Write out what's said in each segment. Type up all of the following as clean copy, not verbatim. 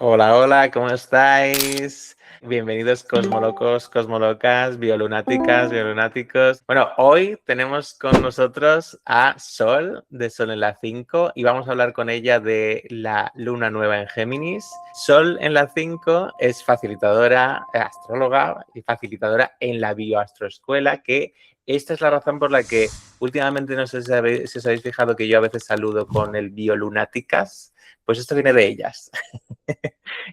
Hola, hola, ¿cómo estáis? Bienvenidos cosmolocos, cosmolocas, biolunáticas, biolunáticos. Bueno, hoy tenemos con nosotros a Sol, de Sol en la 5, y vamos a hablar con ella de la luna nueva en Géminis. Sol en la 5 es facilitadora, astróloga y facilitadora en la bioastroescuela, que esta es la razón por la que últimamente no sé si os habéis fijado que yo a veces saludo con el biolunáticas, pues esto viene de ellas.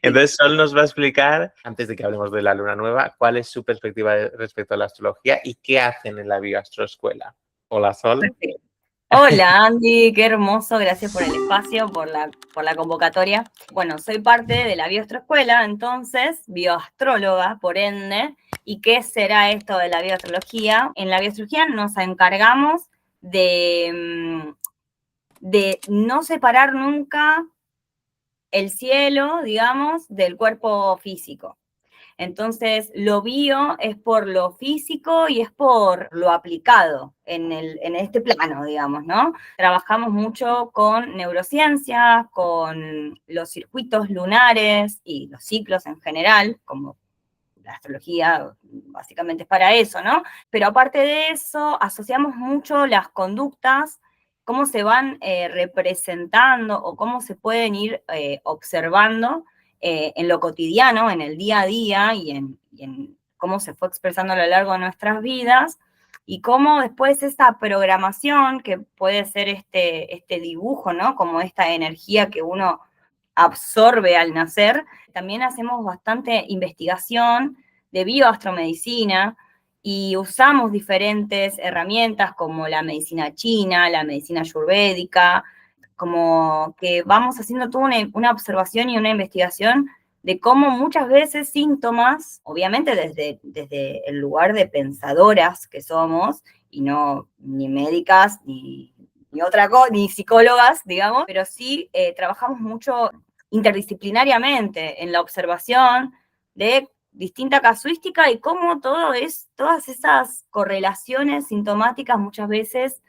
Entonces, Sol nos va a explicar, antes de que hablemos de la luna nueva, cuál es su perspectiva respecto a la astrología y qué hacen en la bioastroescuela. Hola, Sol. Perfecto. Hola Andy, qué hermoso, gracias por el espacio, por la convocatoria. Bueno, soy parte de la bioastroescuela, entonces, bioastróloga, por ende. ¿Y qué será esto de la bioastrología? En la bioastrología nos encargamos de no separar nunca el cielo, digamos, del cuerpo físico. Entonces, lo bio es por lo físico y es por lo aplicado en este plano, digamos, ¿no? Trabajamos mucho con neurociencias, con los circuitos lunares y los ciclos en general, como la astrología básicamente es para eso, ¿no? Pero aparte de eso, asociamos mucho las conductas, cómo se van representando o cómo se pueden ir observando en lo cotidiano, en el día a día y en cómo se fue expresando a lo largo de nuestras vidas y cómo después esta programación, que puede ser este dibujo, ¿no? Como esta energía que uno absorbe al nacer. También hacemos bastante investigación de bioastromedicina y usamos diferentes herramientas como la medicina china, la medicina ayurvédica, como que vamos haciendo toda una observación y una investigación de cómo muchas veces síntomas, obviamente desde el lugar de pensadoras que somos, y no ni médicas, ni otra cosa, ni psicólogas, digamos, pero sí trabajamos mucho interdisciplinariamente en la observación de distinta casuística y cómo todas esas correlaciones sintomáticas muchas veces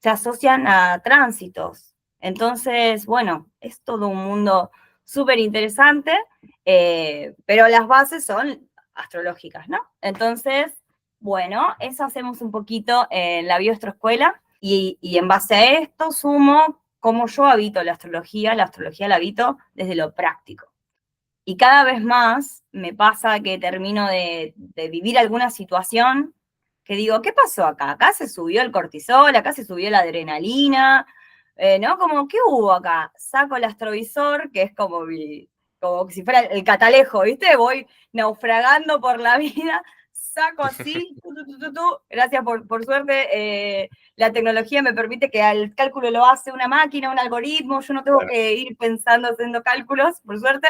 se asocian a tránsitos. Entonces, bueno, es todo un mundo súper interesante, pero las bases son astrológicas, ¿no? Entonces, bueno, eso hacemos un poquito en la bioastroescuela y en base a esto sumo cómo yo habito la astrología la habito desde lo práctico. Y cada vez más me pasa que termino de vivir alguna situación que digo, ¿qué pasó acá? Acá se subió el cortisol, acá se subió la adrenalina, ¿no? Como, ¿qué hubo acá? Saco el astrovisor, que es como si fuera el catalejo, ¿viste? Voy naufragando por la vida, saco así, gracias por suerte, la tecnología me permite que el cálculo lo hace una máquina, un algoritmo, yo no tengo que ir pensando haciendo cálculos, por suerte.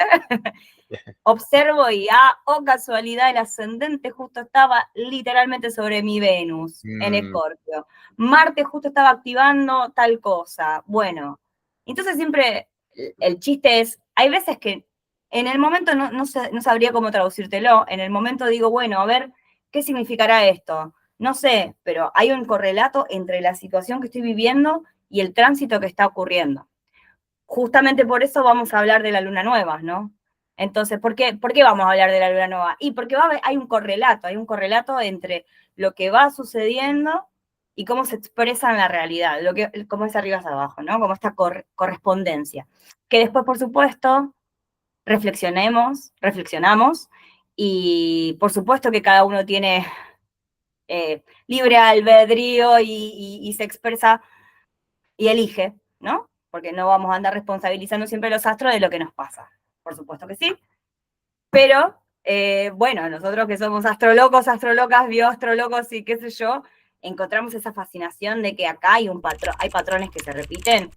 Observo y, oh casualidad, el ascendente justo estaba literalmente sobre mi Venus, en Escorpio. Marte justo estaba activando tal cosa. Bueno, entonces siempre el chiste es, hay veces que en el momento no sabría cómo traducírtelo, en el momento digo, bueno, a ver, ¿qué significará esto? No sé, pero hay un correlato entre la situación que estoy viviendo y el tránsito que está ocurriendo. Justamente por eso vamos a hablar de la luna nueva, ¿no? Entonces, ¿por qué vamos a hablar de la luna nueva? Y porque hay un correlato entre lo que va sucediendo y cómo se expresa en la realidad, cómo es arriba hacia abajo, ¿no? Como esta correspondencia. Que después, por supuesto, reflexionamos, y por supuesto que cada uno tiene libre albedrío y se expresa y elige, ¿no? Porque no vamos a andar responsabilizando siempre a los astros de lo que nos pasa. Por supuesto que sí. Pero, bueno, nosotros que somos astrolocos, astrolocas, bioastrolocos y qué sé yo, encontramos esa fascinación de que acá hay patrones que se repiten.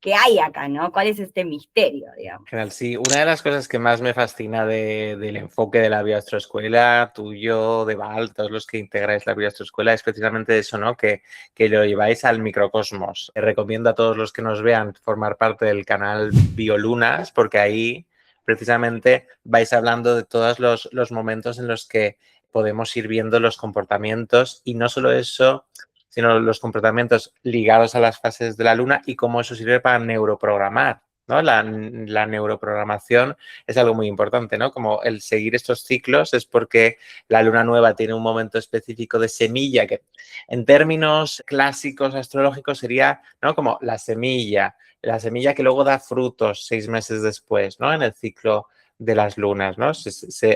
¿Qué hay acá, no? ¿Cuál es este misterio, digamos? Genial, sí. Una de las cosas que más me fascina del enfoque de la bioastroescuela, tuyo, de Val, todos los que integráis la bioastroescuela, es precisamente eso, ¿no? Que lo lleváis al microcosmos. Recomiendo a todos los que nos vean formar parte del canal Biolunas, porque ahí precisamente vais hablando de todos los momentos en los que podemos ir viendo los comportamientos y no solo eso, sino los comportamientos ligados a las fases de la luna y cómo eso sirve para neuroprogramar ¿no? La neuroprogramación es algo muy importante, ¿no? Como el seguir estos ciclos es porque la luna nueva tiene un momento específico de semilla que en términos clásicos astrológicos sería, ¿no? Como la semilla que luego da frutos 6 meses después, ¿no? En el ciclo de las lunas, ¿no?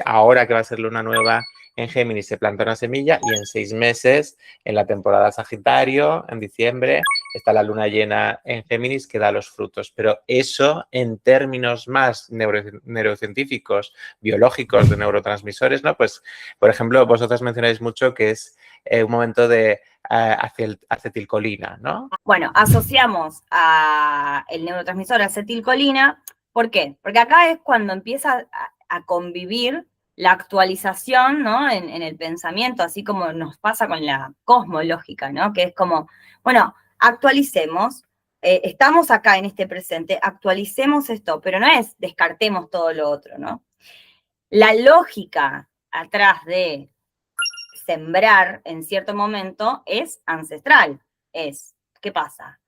Ahora que va a ser luna nueva en Géminis se planta una semilla y en 6 meses, en la temporada Sagitario, en diciembre, está la luna llena en Géminis que da los frutos. Pero eso, en términos más neurocientíficos, biológicos, de neurotransmisores, ¿no? Pues, por ejemplo, vosotros mencionáis mucho que es un momento de acetilcolina, ¿no? Bueno, asociamos a el neurotransmisor acetilcolina. ¿Por qué? Porque acá es cuando empieza a convivir la actualización, ¿no? En el pensamiento, así como nos pasa con la cosmológica, ¿no? Que es como, bueno, actualicemos, estamos acá en este presente, actualicemos esto, pero no es descartemos todo lo otro, ¿no? La lógica atrás de sembrar en cierto momento es ancestral. ¿Qué pasa?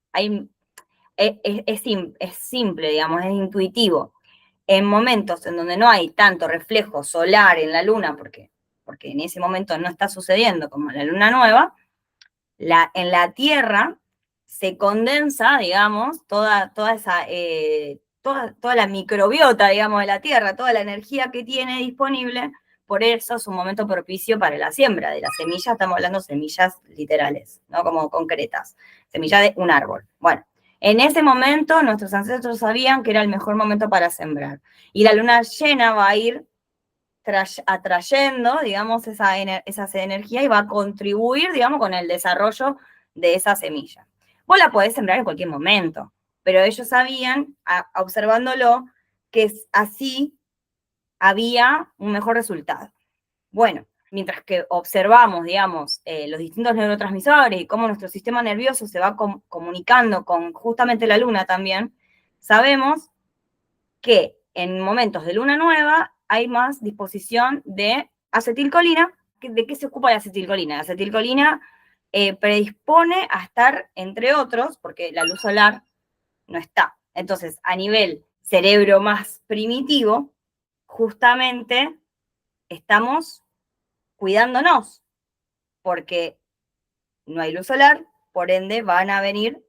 Es simple, digamos, es intuitivo. En momentos en donde no hay tanto reflejo solar en la luna, porque en ese momento no está sucediendo como la luna nueva, en la Tierra se condensa, digamos, toda la microbiota, digamos, de la Tierra, toda la energía que tiene disponible. Por eso es un momento propicio para la siembra de las semillas. Estamos hablando de semillas literales, ¿no? Como concretas, semilla de un árbol. Bueno, en ese momento nuestros ancestros sabían que era el mejor momento para sembrar. Y la luna llena va a ir atrayendo, digamos, esa energía y va a contribuir, digamos, con el desarrollo de esa semilla. Vos la podés sembrar en cualquier momento, pero ellos sabían, observándolo, que así había un mejor resultado. Bueno, mientras que observamos, digamos, los distintos neurotransmisores y cómo nuestro sistema nervioso se va comunicando con justamente la luna también, sabemos que en momentos de luna nueva hay más disposición de acetilcolina. ¿De qué se ocupa la acetilcolina? La acetilcolina predispone a estar, entre otros, porque la luz solar no está. Entonces, a nivel cerebro más primitivo, justamente estamos cuidándonos, porque no hay luz solar, por ende van a venir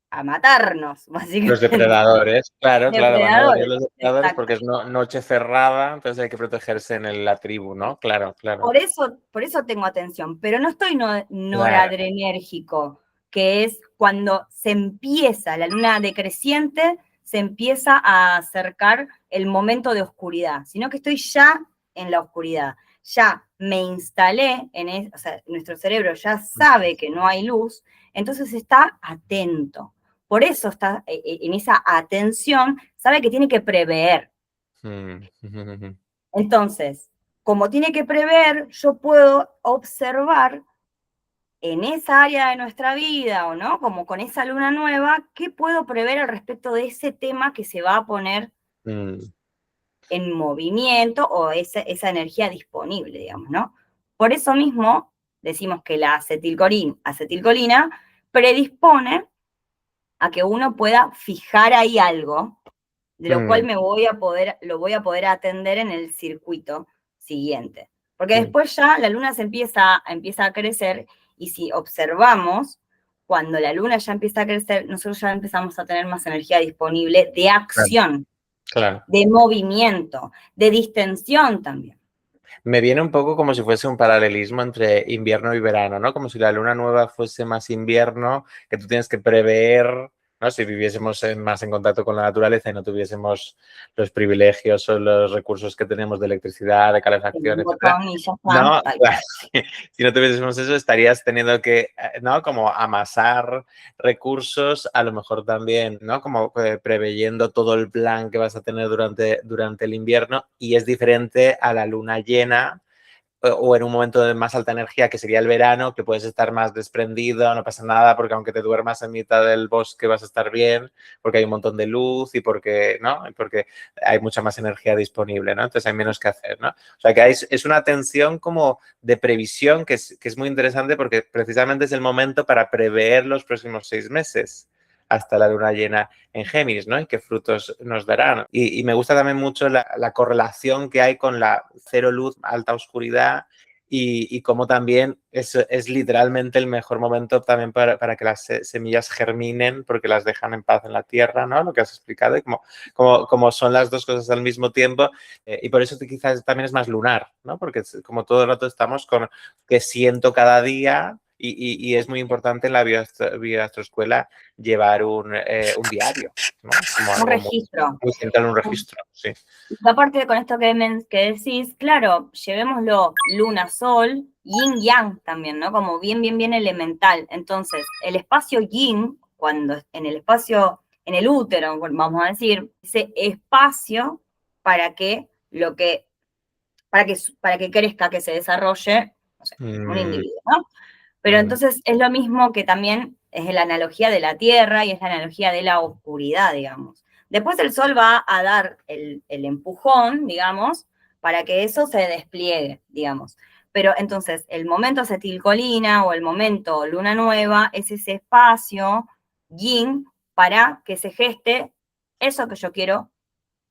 a matarnos, básicamente. Los depredadores, claro, van a venir Depredadores, los depredadores porque es noche cerrada, entonces hay que protegerse en la tribu, ¿no? Claro. Por eso tengo atención, pero no estoy Claro. noradrenérgico, que es cuando se empieza la luna decreciente, se empieza a acercar el momento de oscuridad, sino que estoy ya en la oscuridad. Ya me instalé o sea, nuestro cerebro ya sabe que no hay luz, entonces está atento. Por eso está en esa atención, sabe que tiene que prever. Entonces, como tiene que prever, yo puedo observar en esa área de nuestra vida, o no, como con esa luna nueva, qué puedo prever al respecto de ese tema que se va a poner en movimiento o esa energía disponible, digamos, ¿no? Por eso mismo decimos que la acetilcolina predispone a que uno pueda fijar ahí algo, de lo cual lo voy a poder atender en el circuito siguiente. Porque después ya la luna empieza a crecer, y si observamos, cuando la luna ya empieza a crecer, nosotros ya empezamos a tener más energía disponible de acción, claro. de movimiento, de distensión también. Me viene un poco como si fuese un paralelismo entre invierno y verano, ¿no? Como si la luna nueva fuese más invierno, que tú tienes que prever, ¿no? Si viviésemos más en contacto con la naturaleza y no tuviésemos los privilegios o los recursos que tenemos de electricidad, de calefacción, etcétera. No, si no tuviésemos eso, estarías teniendo que, ¿no? Como amasar recursos, a lo mejor también, ¿no? Como preveyendo todo el plan que vas a tener durante el invierno, y es diferente a la luna llena o en un momento de más alta energía, que sería el verano, que puedes estar más desprendido, no pasa nada, porque aunque te duermas en mitad del bosque vas a estar bien, porque hay un montón de luz y porque, ¿no? Porque hay mucha más energía disponible, ¿no? Entonces hay menos que hacer, ¿no? O sea que es una tensión como de previsión que es muy interesante, porque precisamente es el momento para prever los próximos 6 meses. hasta la luna llena en Géminis, ¿no? Y qué frutos nos darán. Y me gusta también mucho la correlación que hay con la cero luz, alta oscuridad y cómo también es literalmente el mejor momento también para que las semillas germinen porque las dejan en paz en la tierra, ¿no? Lo que has explicado y como son las dos cosas al mismo tiempo y por eso quizás también es más lunar, ¿no? Porque como todo el rato estamos con que siento cada día y es muy importante en la bioastroescuela llevar un diario, ¿no? Como Un algo muy, registro. muy central, un registro, sí. Y aparte con esto que decís, claro, llevémoslo luna-sol, yin-yang también, ¿no? Como bien, bien, bien elemental. Entonces, el espacio yin, cuando en el espacio, en el útero, vamos a decir, ese espacio para que lo que, para que crezca, que se desarrolle, no sé, un Mm, individuo, ¿no? Pero mm, entonces es lo mismo que también es la analogía de la Tierra y es la analogía de la oscuridad, digamos. Después el Sol va a dar el empujón, digamos, para que eso se despliegue, digamos. Pero entonces el momento acetilcolina o el momento luna nueva es ese espacio yin para que se geste eso que yo quiero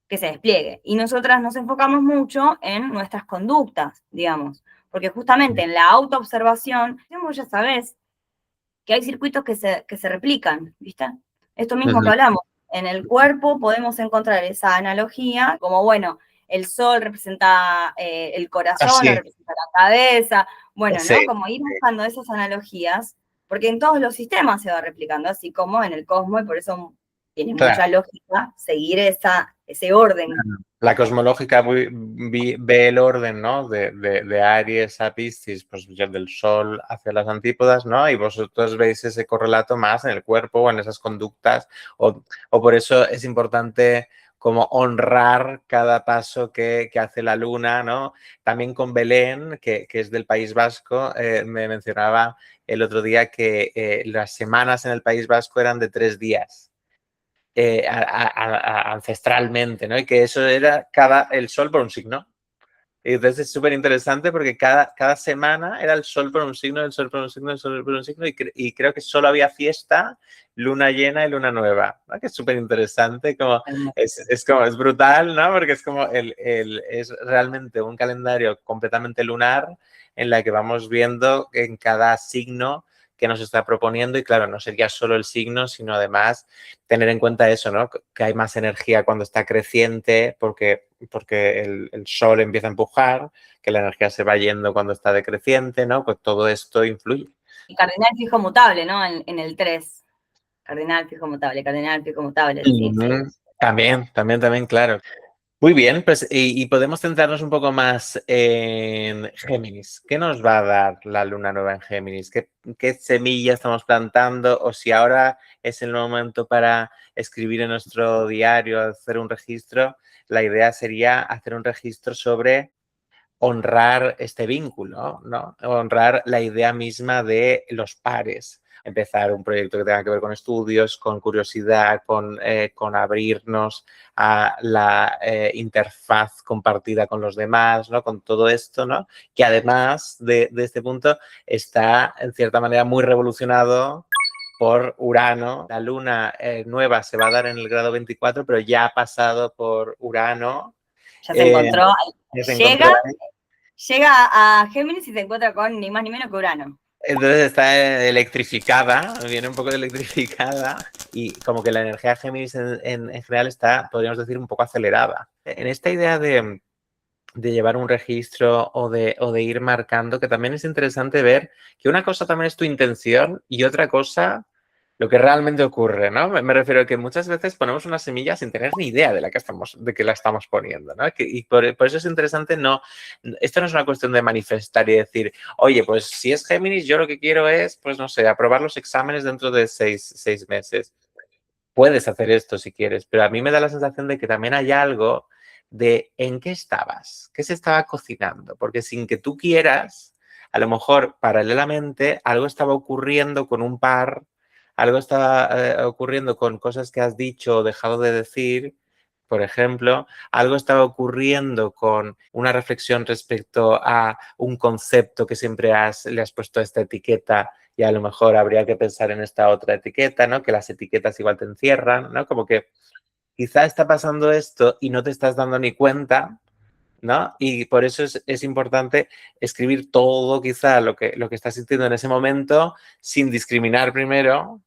que se despliegue. Y nosotras nos enfocamos mucho en nuestras conductas, digamos, porque justamente en la autoobservación, vos ya sabés que hay circuitos que se replican, ¿viste? Esto mismo que mm. hablamos, en el cuerpo podemos encontrar esa analogía, como bueno, el sol representa el Ah, corazón o sí, representa la cabeza, bueno, sí, ¿no? Como ir buscando esas analogías, porque en todos los sistemas se va replicando, así como en el cosmos, y por eso tiene mucha claro. lógica seguir ese orden. La cosmológica ve el orden, ¿no? De Aries a Piscis, pues ya del Sol hacia las antípodas, ¿no? Y vosotros veis ese correlato más en el cuerpo o en esas conductas, o por eso es importante como honrar cada paso que hace la luna, ¿no? También con Belén, que es del País Vasco, me mencionaba el otro día que las semanas en el País Vasco eran de 3 días ancestralmente, ¿no? Y que eso era el sol por un signo. Y entonces es súper interesante porque cada semana era el sol por un signo, el sol por un signo, el sol por un signo, y creo que solo había fiesta, luna llena y luna nueva, ¿no? Que es súper interesante, como es brutal, ¿no? Porque es como es realmente un calendario completamente lunar en la que vamos viendo en cada signo que nos está proponiendo y claro, no sería solo el signo, sino además tener en cuenta eso, ¿no? Que hay más energía cuando está creciente porque el sol empieza a empujar, que la energía se va yendo cuando está decreciente, ¿no? Pues todo esto influye. Y cardinal fijo mutable, ¿no? En el 3. Cardinal fijo mutable, sí, sí. También, claro. Muy bien, pues y podemos centrarnos un poco más en Géminis. ¿Qué nos va a dar la luna nueva en Géminis? ¿Qué semilla estamos plantando? O si ahora es el momento para escribir en nuestro diario, hacer un registro, la idea sería hacer un registro sobre honrar este vínculo, ¿no? Honrar la idea misma de los pares. Empezar un proyecto que tenga que ver con estudios, con curiosidad, con abrirnos a la interfaz compartida con los demás, ¿no? Con todo esto, ¿no? Que además de este punto está, en cierta manera, muy revolucionado por Urano. La luna nueva se va a dar en el grado 24, pero ya ha pasado por Urano. Ya se Eh, encontró, ya se encontró. llega a Géminis y se encuentra con ni más ni menos que Urano. Entonces está electrificada, viene un poco electrificada y como que la energía de Géminis en general está, podríamos decir, un poco acelerada. En esta idea de llevar un registro o de ir marcando, que también es interesante ver que una cosa también es tu intención y otra cosa lo que realmente ocurre, ¿no? Me refiero a que muchas veces ponemos una semilla sin tener ni idea de que la estamos poniendo, ¿no? Y por eso es interesante, esto no es una cuestión de manifestar y decir, oye, pues si es Géminis, yo lo que quiero es, pues no sé, aprobar los exámenes dentro de seis meses. Puedes hacer esto si quieres, pero a mí me da la sensación de que también hay algo de en qué estabas, qué se estaba cocinando, porque sin que tú quieras, a lo mejor paralelamente algo estaba ocurriendo con un par, algo estaba ocurriendo con cosas que has dicho o dejado de decir, por ejemplo, algo estaba ocurriendo con una reflexión respecto a un concepto que siempre le has puesto esta etiqueta y a lo mejor habría que pensar en esta otra etiqueta, ¿no? Que las etiquetas igual te encierran, ¿no? Como que quizá está pasando esto y no te estás dando ni cuenta, ¿no? Y por eso es importante escribir todo quizá lo que estás sintiendo en ese momento sin discriminar primero,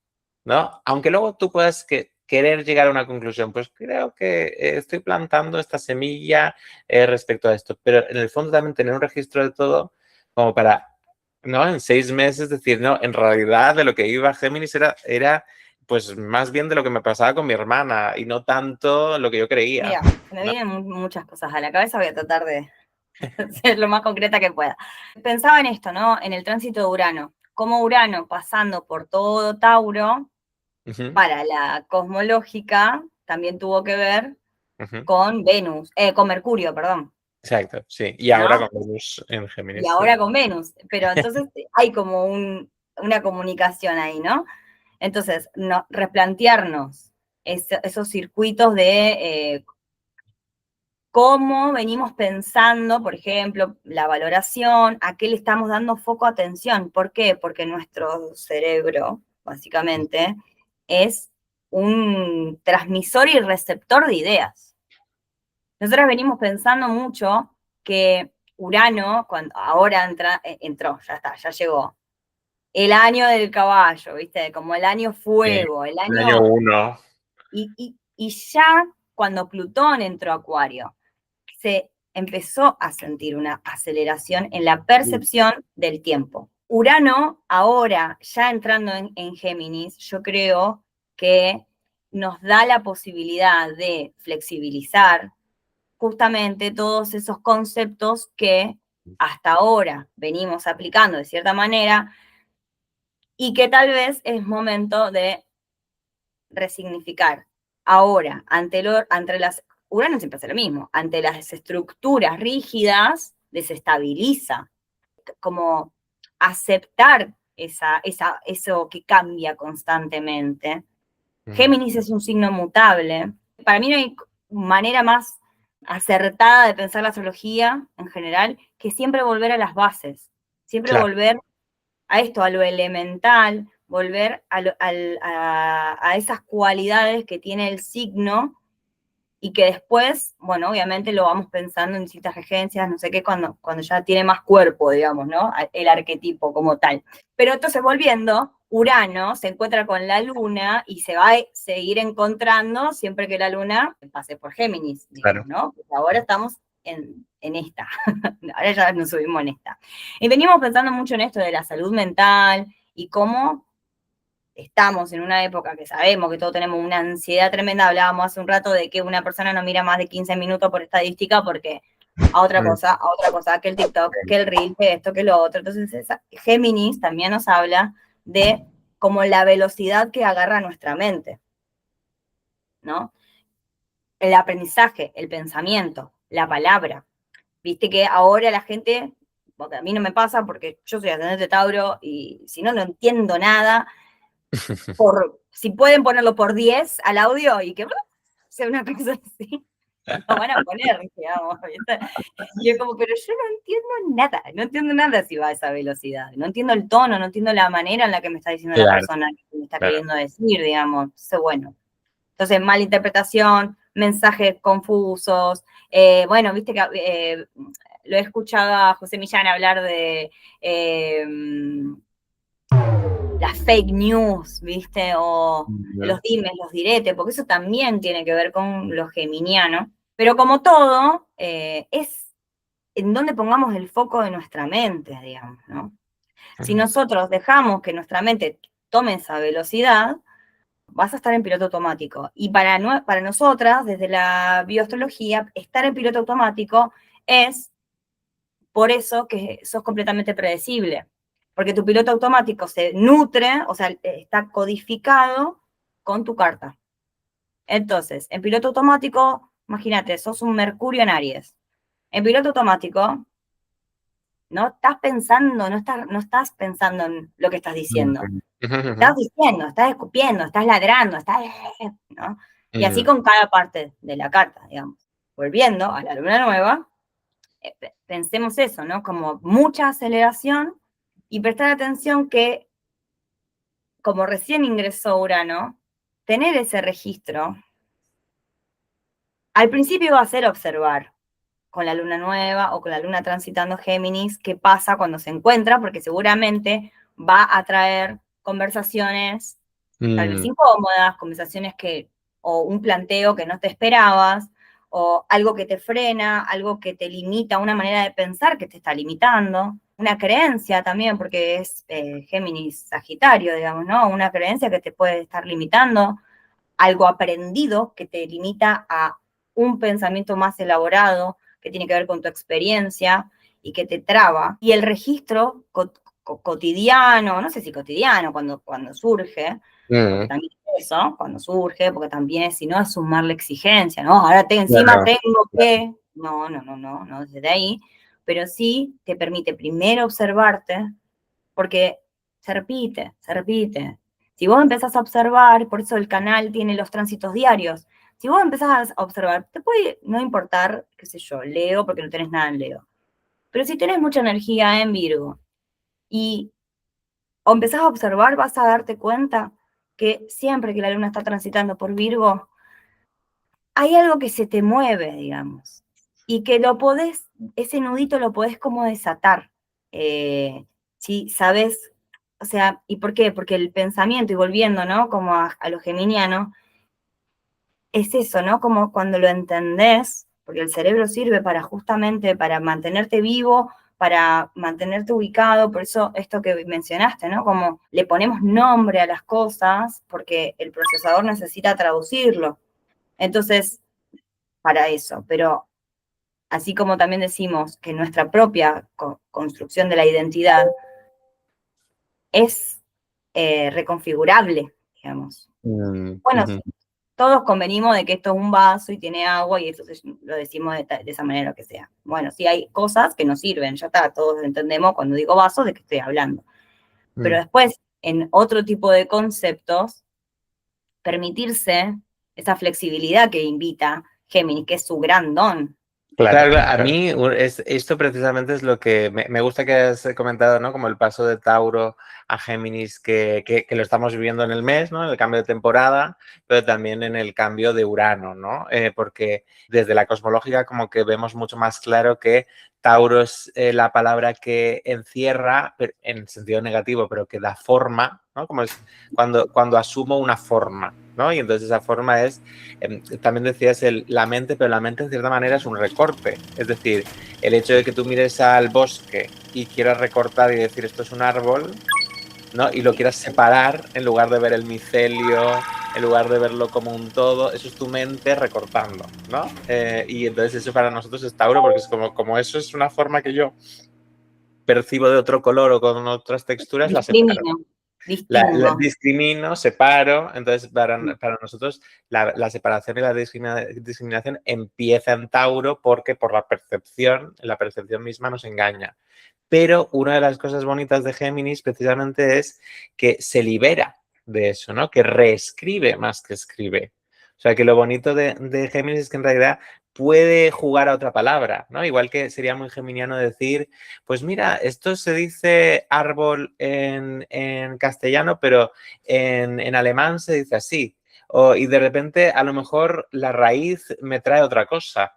¿no? Aunque luego tú puedas querer llegar a una conclusión, pues creo que estoy plantando esta semilla respecto a esto, pero en el fondo también tener un registro de todo como para, ¿no? En 6 meses decir, no, en realidad de lo que iba Géminis era pues más bien de lo que me pasaba con mi hermana y no tanto lo que yo creía. Mira, me vienen muchas cosas a la cabeza, voy a tratar de ser lo más concreta que pueda. Pensaba en esto, ¿no? En el tránsito de Urano. Como Urano pasando por todo Tauro, para la cosmológica, también tuvo que ver con Venus, con Mercurio, perdón. Exacto, sí. Y ¿no? ahora con Venus en Y Géminis. ahora con Venus. Pero entonces hay como una comunicación ahí, ¿no? Entonces, replantearnos esos circuitos de cómo venimos pensando, por ejemplo, la valoración, a qué le estamos dando foco atención. ¿Por qué? Porque nuestro cerebro, básicamente, es un transmisor y receptor de ideas. Nosotros venimos pensando mucho que Urano, cuando ahora entró, ya está, ya llegó. El año del caballo, ¿viste? Como el año fuego, el El año año... 1. Y ya cuando Plutón entró a Acuario, se empezó a sentir una aceleración en la percepción del tiempo. Urano, ahora ya entrando en Géminis, yo creo que nos da la posibilidad de flexibilizar justamente todos esos conceptos que hasta ahora venimos aplicando de cierta manera y que tal vez es momento de resignificar. Ahora, ante las, Urano siempre hace lo mismo, ante las estructuras rígidas, desestabiliza, como aceptar eso que cambia constantemente. Géminis es un signo mutable. Para mí no hay manera más acertada de pensar la astrología en general que siempre volver a las bases, siempre Claro. volver a esto, a lo elemental, volver a esas cualidades que tiene el signo y que después, bueno, obviamente lo vamos pensando en distintas regencias, no sé qué, cuando ya tiene más cuerpo, digamos, ¿no? El arquetipo como tal. Pero entonces, volviendo, Urano se encuentra con la Luna y se va a seguir encontrando siempre que la Luna pase por Géminis, digamos, Claro. ¿no? Porque ahora estamos en esta, ahora ya nos subimos en esta. Y venimos pensando mucho en esto de la salud mental y cómo estamos en una época que sabemos que todos tenemos una ansiedad tremenda. Hablábamos hace un rato de que una persona no mira más de 15 minutos por estadística porque a otra cosa, que el TikTok, que el Reel, que esto, que lo otro. Entonces, Géminis también nos habla de como la velocidad que agarra nuestra mente, ¿no? El aprendizaje, el pensamiento, la palabra. Viste que ahora la gente, porque a mí no me pasa porque yo soy ascendente Tauro y si no, no entiendo nada, si pueden ponerlo por 10 al audio y que sea una cosa así, lo van a poner, digamos, ¿viste? Y es como, pero yo no entiendo nada si va a esa velocidad, no entiendo el tono, no entiendo la manera en la que me está diciendo la Claro, persona que me está claro. queriendo decir, digamos, entonces bueno. Entonces, malinterpretación, mensajes confusos, bueno, viste que lo he escuchado a José Millán hablar de las fake news, ¿viste? O los dimes, los diretes, porque eso también tiene que ver con lo geminiano. Pero como todo, es en donde pongamos el foco de nuestra mente, digamos, ¿no? Si nosotros dejamos que nuestra mente tome esa velocidad, vas a estar en piloto automático. Y para nosotras, desde la bioastrología, estar en piloto automático es por eso que sos completamente predecible, porque tu piloto automático se nutre, o sea, está codificado con tu carta. Entonces, en piloto automático, imagínate, sos un Mercurio en Aries. En piloto automático, no estás pensando, no estás pensando en lo que estás diciendo. Estás diciendo, estás escupiendo, estás ladrando, ¿no? Y así con cada parte de la carta, digamos. Volviendo a la luna nueva, pensemos eso, ¿no? Como mucha aceleración y prestar atención que como recién ingresó Urano, tener ese registro, al principio va a ser observar con la luna nueva o con la luna transitando Géminis qué pasa cuando se encuentra, porque seguramente va a traer conversaciones tal vez incómodas, conversaciones que, o un planteo que no te esperabas, o algo que te frena, algo que te limita, una manera de pensar que te está limitando, una creencia también, porque es Géminis Sagitario, digamos, ¿no? Una creencia que te puede estar limitando, algo aprendido que te limita a un pensamiento más elaborado, que tiene que ver con tu experiencia y que te traba. Y el registro cotidiano, no sé si cotidiano, cuando surge, porque también es eso, cuando surge, porque también es, si no, es sumarle exigencia, ¿no? Ahora encima Claro. tengo que, no, desde ahí, pero sí te permite primero observarte, porque se repite, se repite. Si vos empezás a observar, por eso el canal tiene los tránsitos diarios, si vos empezás a observar, te puede no importar, qué sé yo, Leo, porque no tenés nada en Leo, pero si tenés mucha energía en Virgo y o empezás a observar, vas a darte cuenta que siempre que la luna está transitando por Virgo, hay algo que se te mueve, digamos, y que lo podés, ese nudito lo podés como desatar. Si sabes, o sea, ¿y por qué? Porque el pensamiento, y volviendo, ¿no? Como a lo geminiano, es eso, ¿no? Como cuando lo entendés, porque el cerebro sirve para justamente para mantenerte vivo, para mantenerte ubicado, por eso esto que mencionaste, ¿no? Como le ponemos nombre a las cosas, porque el procesador necesita traducirlo. Entonces, para eso, pero así como también decimos que nuestra propia construcción de la identidad es reconfigurable, digamos. Bueno, Ujú. todos convenimos de que esto es un vaso y tiene agua y eso lo decimos de esa manera, lo que sea. Bueno, sí hay cosas que nos sirven, ya está, todos entendemos cuando digo vaso de qué estoy hablando. Pero después, en otro tipo de conceptos, permitirse esa flexibilidad que invita Géminis, que es su gran don. Claro, claro. A mí esto precisamente es lo que me gusta que has comentado, ¿no? Como el paso de Tauro a Géminis, que lo estamos viviendo en el mes, ¿no? En el cambio de temporada, pero también en el cambio de Urano, ¿no? Porque desde la cosmológica como que vemos mucho más claro que Tauro es la palabra que encierra, en sentido negativo, pero que da forma, ¿no? Como es cuando asumo una forma, ¿no? Y entonces esa forma es, también decías la mente, pero la mente en cierta manera es un recorte. Es decir, el hecho de que tú mires al bosque y quieras recortar y decir esto es un árbol, ¿no? Y lo quieras separar en lugar de ver el micelio, en lugar de verlo como un todo, eso es tu mente recortando, ¿no? Y entonces eso para nosotros es Tauro, porque es como eso es una forma que yo percibo de otro color o con otras texturas, la separo. Discrimino, La distingo. discrimino, separo, entonces para nosotros la separación y la discriminación empieza en Tauro porque por la percepción misma nos engaña. Pero una de las cosas bonitas de Géminis precisamente es que se libera de eso, ¿no? Que reescribe más que escribe. O sea, que lo bonito de Géminis es que en realidad puede jugar a otra palabra, ¿no? Igual que sería muy geminiano decir, pues mira, esto se dice árbol en castellano, pero en alemán se dice así. Y de repente a lo mejor la raíz me trae otra cosa,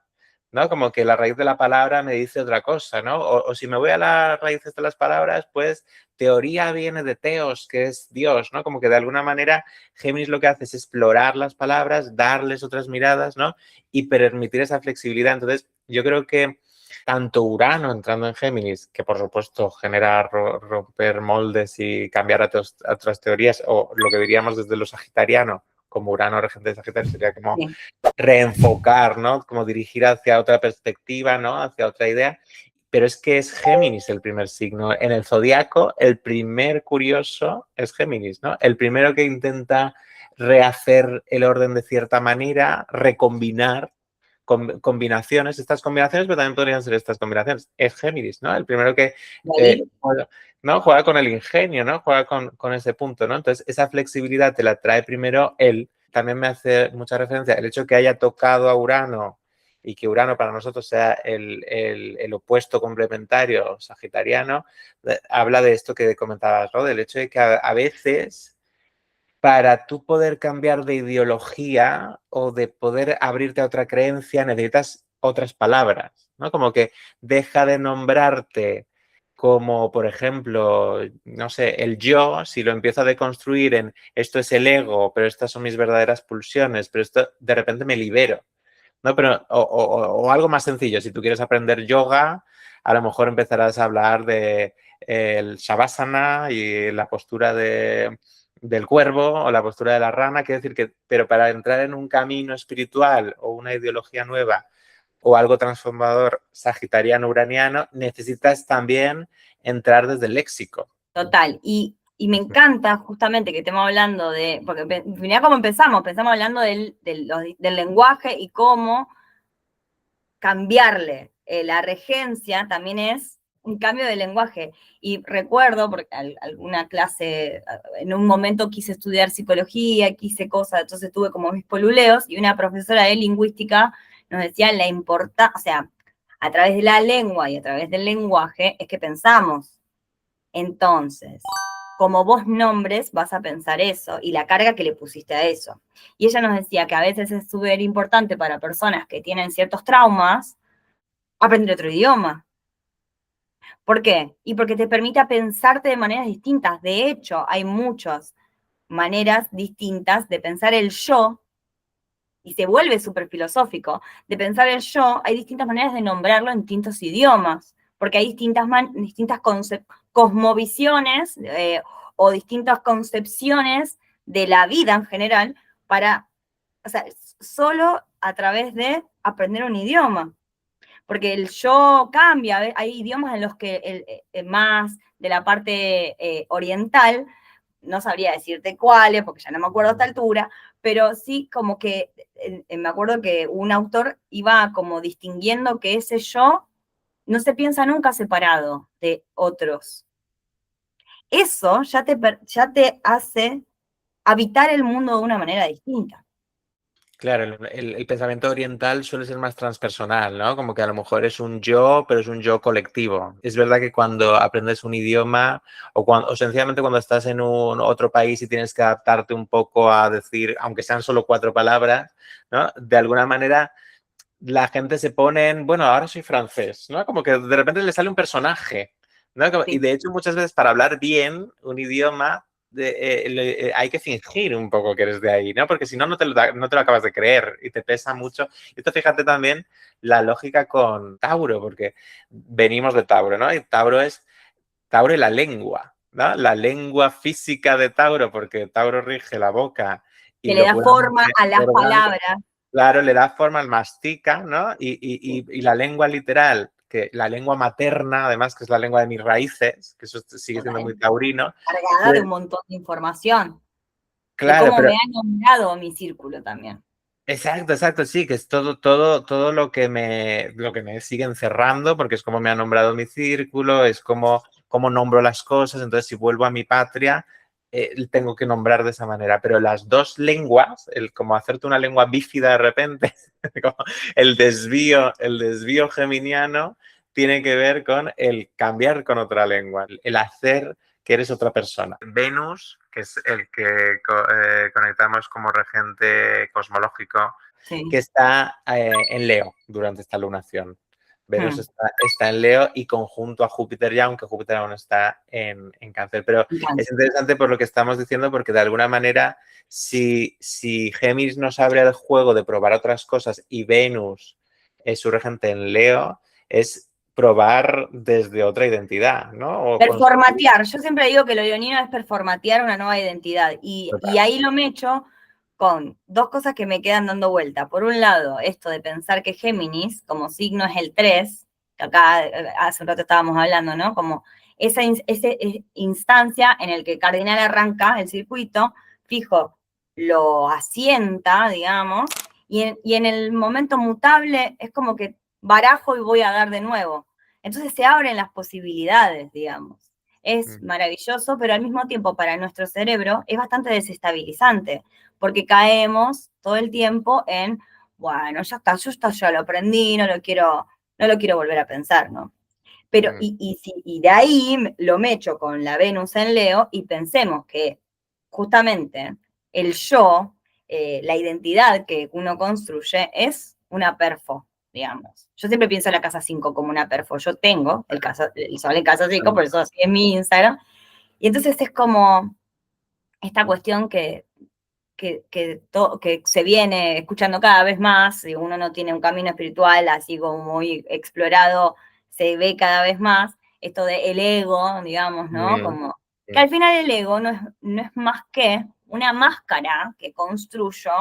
¿no? Como que la raíz de la palabra me dice otra cosa, ¿no? O si me voy a las raíces de las palabras, pues teoría viene de teos, que es Dios, ¿no? Como que de alguna manera Géminis lo que hace es explorar las palabras, darles otras miradas, ¿no? Y permitir esa flexibilidad. Entonces, yo creo que tanto Urano entrando en Géminis, que por supuesto genera romper moldes y cambiar a otras teorías, o lo que diríamos desde lo sagitariano, como Urano regente de Sagitario, sería como Sí. reenfocar, ¿no? Como dirigir hacia otra perspectiva, ¿no? Hacia otra idea. Pero es que es Géminis el primer signo. En el zodiaco, el primer curioso es Géminis, ¿no? El primero que intenta rehacer el orden de cierta manera, recombinar combinaciones, estas combinaciones, pero también podrían ser estas combinaciones. Es Géminis, ¿no? El primero que juega, ¿no? Juega con el ingenio, ¿no? Juega con ese punto, ¿no? Entonces, esa flexibilidad te la trae primero él. También me hace mucha referencia el hecho que haya tocado a Urano y que Urano para nosotros sea el opuesto complementario sagitariano, habla de esto que comentabas, ¿no? Del hecho de que a veces para tú poder cambiar de ideología o de poder abrirte a otra creencia, necesitas otras palabras, ¿no? Como que deja de nombrarte como, por ejemplo, no sé, el yo, si lo empiezo a deconstruir en esto es el ego, pero estas son mis verdaderas pulsiones, pero esto de repente me libero, ¿no? Pero, o algo más sencillo, si tú quieres aprender yoga, a lo mejor empezarás a hablar de el shavasana y la postura del cuervo o la postura de la rana, quiere decir que, pero para entrar en un camino espiritual o una ideología nueva o algo transformador sagitariano-uraniano, necesitas también entrar desde el léxico. Total. Y me encanta justamente que estemos hablando de, porque mirá cómo empezamos hablando del lenguaje y cómo cambiarle. La regencia también es un cambio de lenguaje. Y recuerdo, porque alguna clase, en un momento quise estudiar psicología, quise cosas, entonces tuve como mis poluleos, y una profesora de lingüística nos decía la importancia, o sea, a través de la lengua y a través del lenguaje es que pensamos. Entonces, como vos nombres, vas a pensar eso y la carga que le pusiste a eso. Y ella nos decía que a veces es súper importante para personas que tienen ciertos traumas aprender otro idioma. ¿Por qué? Y porque te permite pensarte de maneras distintas. De hecho, hay muchas maneras distintas de pensar el yo, y se vuelve súper filosófico, de pensar el yo, hay distintas maneras de nombrarlo en distintos idiomas, porque hay distintas cosmovisiones o distintas concepciones de la vida en general para, o sea, solo a través de aprender un idioma. Porque el yo cambia, hay idiomas en los que más de la parte oriental, no sabría decirte cuáles, porque ya no me acuerdo a esta altura, pero sí como que me acuerdo que un autor iba como distinguiendo que ese yo no se piensa nunca separado de otros. Eso ya te hace habitar el mundo de una manera distinta. Claro, el pensamiento oriental suele ser más transpersonal, ¿no? Como que a lo mejor es un yo, pero es un yo colectivo. Es verdad que cuando aprendes un idioma o sencillamente cuando estás en un otro país y tienes que adaptarte un poco a decir, aunque sean solo 4 palabras, ¿no? De alguna manera la gente se pone en, bueno, ahora soy francés, ¿no? Como que de repente le sale un personaje, ¿no? Y Sí. de hecho muchas veces para hablar bien un idioma hay que fingir un poco que eres de ahí, ¿no? Porque si no, no te lo acabas de creer y te pesa mucho. Y esto fíjate también la lógica con Tauro, porque venimos de Tauro, ¿no? Y Tauro es Tauro y la lengua, ¿no? La lengua física de Tauro, porque Tauro rige la boca Que y le lo da forma puramente a las orgánico. palabras. Claro, le da forma al mastica, ¿no? Y la lengua literal, que la lengua materna, además, que es la lengua de mis raíces, que eso sigue siendo muy taurino, Cargada de pues un montón de información, de claro, cómo pero me ha nombrado mi círculo también. exacto, exacto, sí, que es todo lo que me sigue encerrando, porque es como me ha nombrado mi círculo, es como nombro las cosas, entonces si vuelvo a mi patria, tengo que nombrar de esa manera, pero las dos lenguas, como hacerte una lengua bífida de repente, como el desvío geminiano, tiene que ver con el cambiar con otra lengua, el hacer que eres otra persona. Venus, que es el que conectamos como regente cosmológico, Sí. que está en Leo durante esta lunación. Venus Hmm. está en Leo y conjunto a Júpiter ya, aunque Júpiter aún está en Cáncer. Pero Me encanta. es interesante por lo que estamos diciendo, porque de alguna manera, si Géminis nos abre al juego de probar otras cosas y Venus es su regente en Leo, es probar desde otra identidad, ¿no? O construir. Performatear. Yo siempre digo que lo leonino es performatear una nueva identidad. Y Total. ahí lo me echo con dos cosas que me quedan dando vuelta. Por un lado, esto de pensar que Géminis, como signo es el 3, que acá hace un rato estábamos hablando, ¿no? Como esa instancia en el que Cardinal arranca el circuito, fijo, lo asienta, digamos, y en el momento mutable es como que barajo y voy a dar de nuevo. Entonces se abren las posibilidades, digamos. Es maravilloso, pero al mismo tiempo para nuestro cerebro es bastante desestabilizante, porque caemos todo el tiempo en, bueno, ya está, ya lo aprendí, no lo quiero volver a pensar, ¿no? Pero, y de ahí lo mecho con la Venus en Leo y pensemos que justamente el yo, la identidad que uno construye es una perfo, digamos. Yo siempre pienso en la casa 5 como una perfo. Yo tengo el sol en casa 5, por eso así es mi Instagram. Y entonces es como esta cuestión que se viene escuchando cada vez más, si uno no tiene un camino espiritual así como muy explorado, se ve cada vez más esto del ego, digamos, ¿no? Como que al final el ego no es más que una máscara que construyo,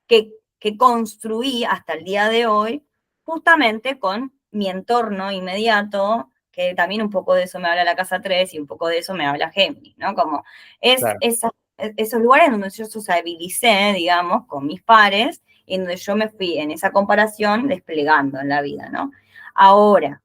que construí hasta el día de hoy, justamente con mi entorno inmediato, que también un poco de eso me habla la casa 3 y un poco de eso me habla Géminis, ¿no? Como Claro. esos lugares donde yo sociabilicé, digamos, con mis pares, y donde yo me fui en esa comparación desplegando en la vida, ¿no? Ahora,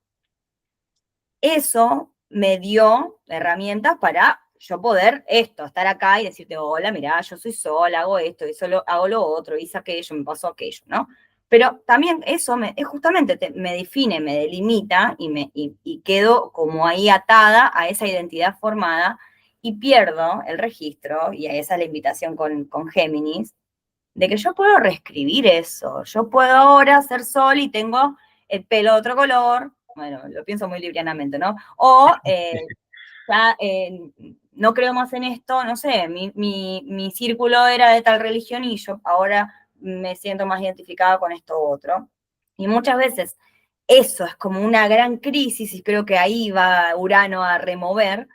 eso me dio herramientas para yo poder estar acá y decirte, hola, mirá, yo soy sola, hago esto, y solo hago lo otro, hice aquello, me pasó aquello, ¿no? Pero también eso justamente me define, me delimita y quedo como ahí atada a esa identidad formada y pierdo el registro, y esa es la invitación con Géminis, de que yo puedo reescribir eso. Yo puedo ahora ser sol y tengo el pelo de otro color. Bueno, lo pienso muy librianamente, ¿no? O ya no creo más en esto, no sé, mi círculo era de tal religión y yo ahora me siento más identificada con esto otro. Y muchas veces eso es como una gran crisis y creo que ahí va Urano a remover,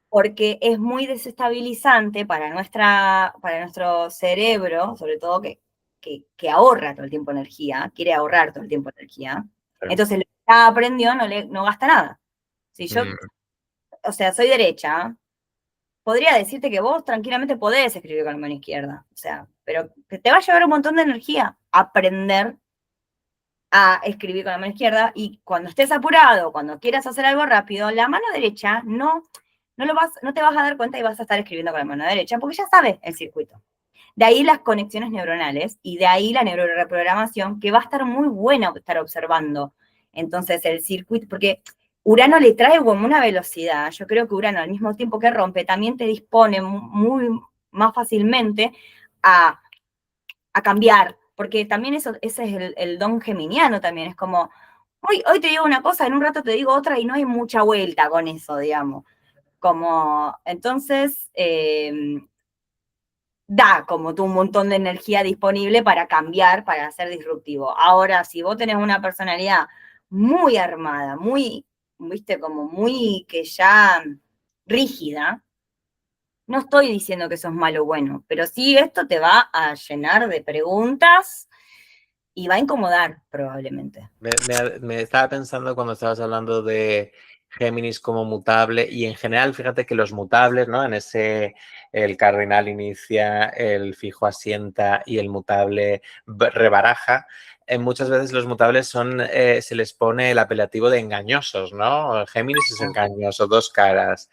porque es muy desestabilizante para nuestro cerebro, sobre todo que ahorra todo el tiempo energía, quiere ahorrar todo el tiempo energía. Entonces, lo que ya aprendió no gasta nada. Si yo, o sea, soy derecha, podría decirte que vos tranquilamente podés escribir con la mano izquierda, o sea, pero te va a llevar un montón de energía aprender a escribir con la mano izquierda, y cuando estés apurado, cuando quieras hacer algo rápido, la mano derecha no te vas a dar cuenta y vas a estar escribiendo con la mano derecha, porque ya sabes el circuito. De ahí las conexiones neuronales y de ahí la neuroreprogramación, que va a estar muy buena estar observando. Entonces el circuito, porque Urano le trae como una velocidad, yo creo que Urano al mismo tiempo que rompe, también te dispone muy más fácilmente a, a cambiar, porque también ese es el don geminiano también, es como, hoy te digo una cosa, en un rato te digo otra y no hay mucha vuelta con eso, digamos. Como, entonces, da como tú un montón de energía disponible para cambiar, para ser disruptivo. Ahora, si vos tenés una personalidad muy armada, muy, viste, como muy que ya rígida, no estoy diciendo que eso es malo o bueno, pero sí esto te va a llenar de preguntas y va a incomodar probablemente. Me estaba pensando cuando estabas hablando de Géminis como mutable y en general, fíjate que los mutables, ¿no? En ese, el cardinal inicia, el fijo asienta y el mutable rebaraja. Muchas veces los mutables son, se les pone el apelativo de engañosos, ¿no? Géminis es engañoso, dos caras.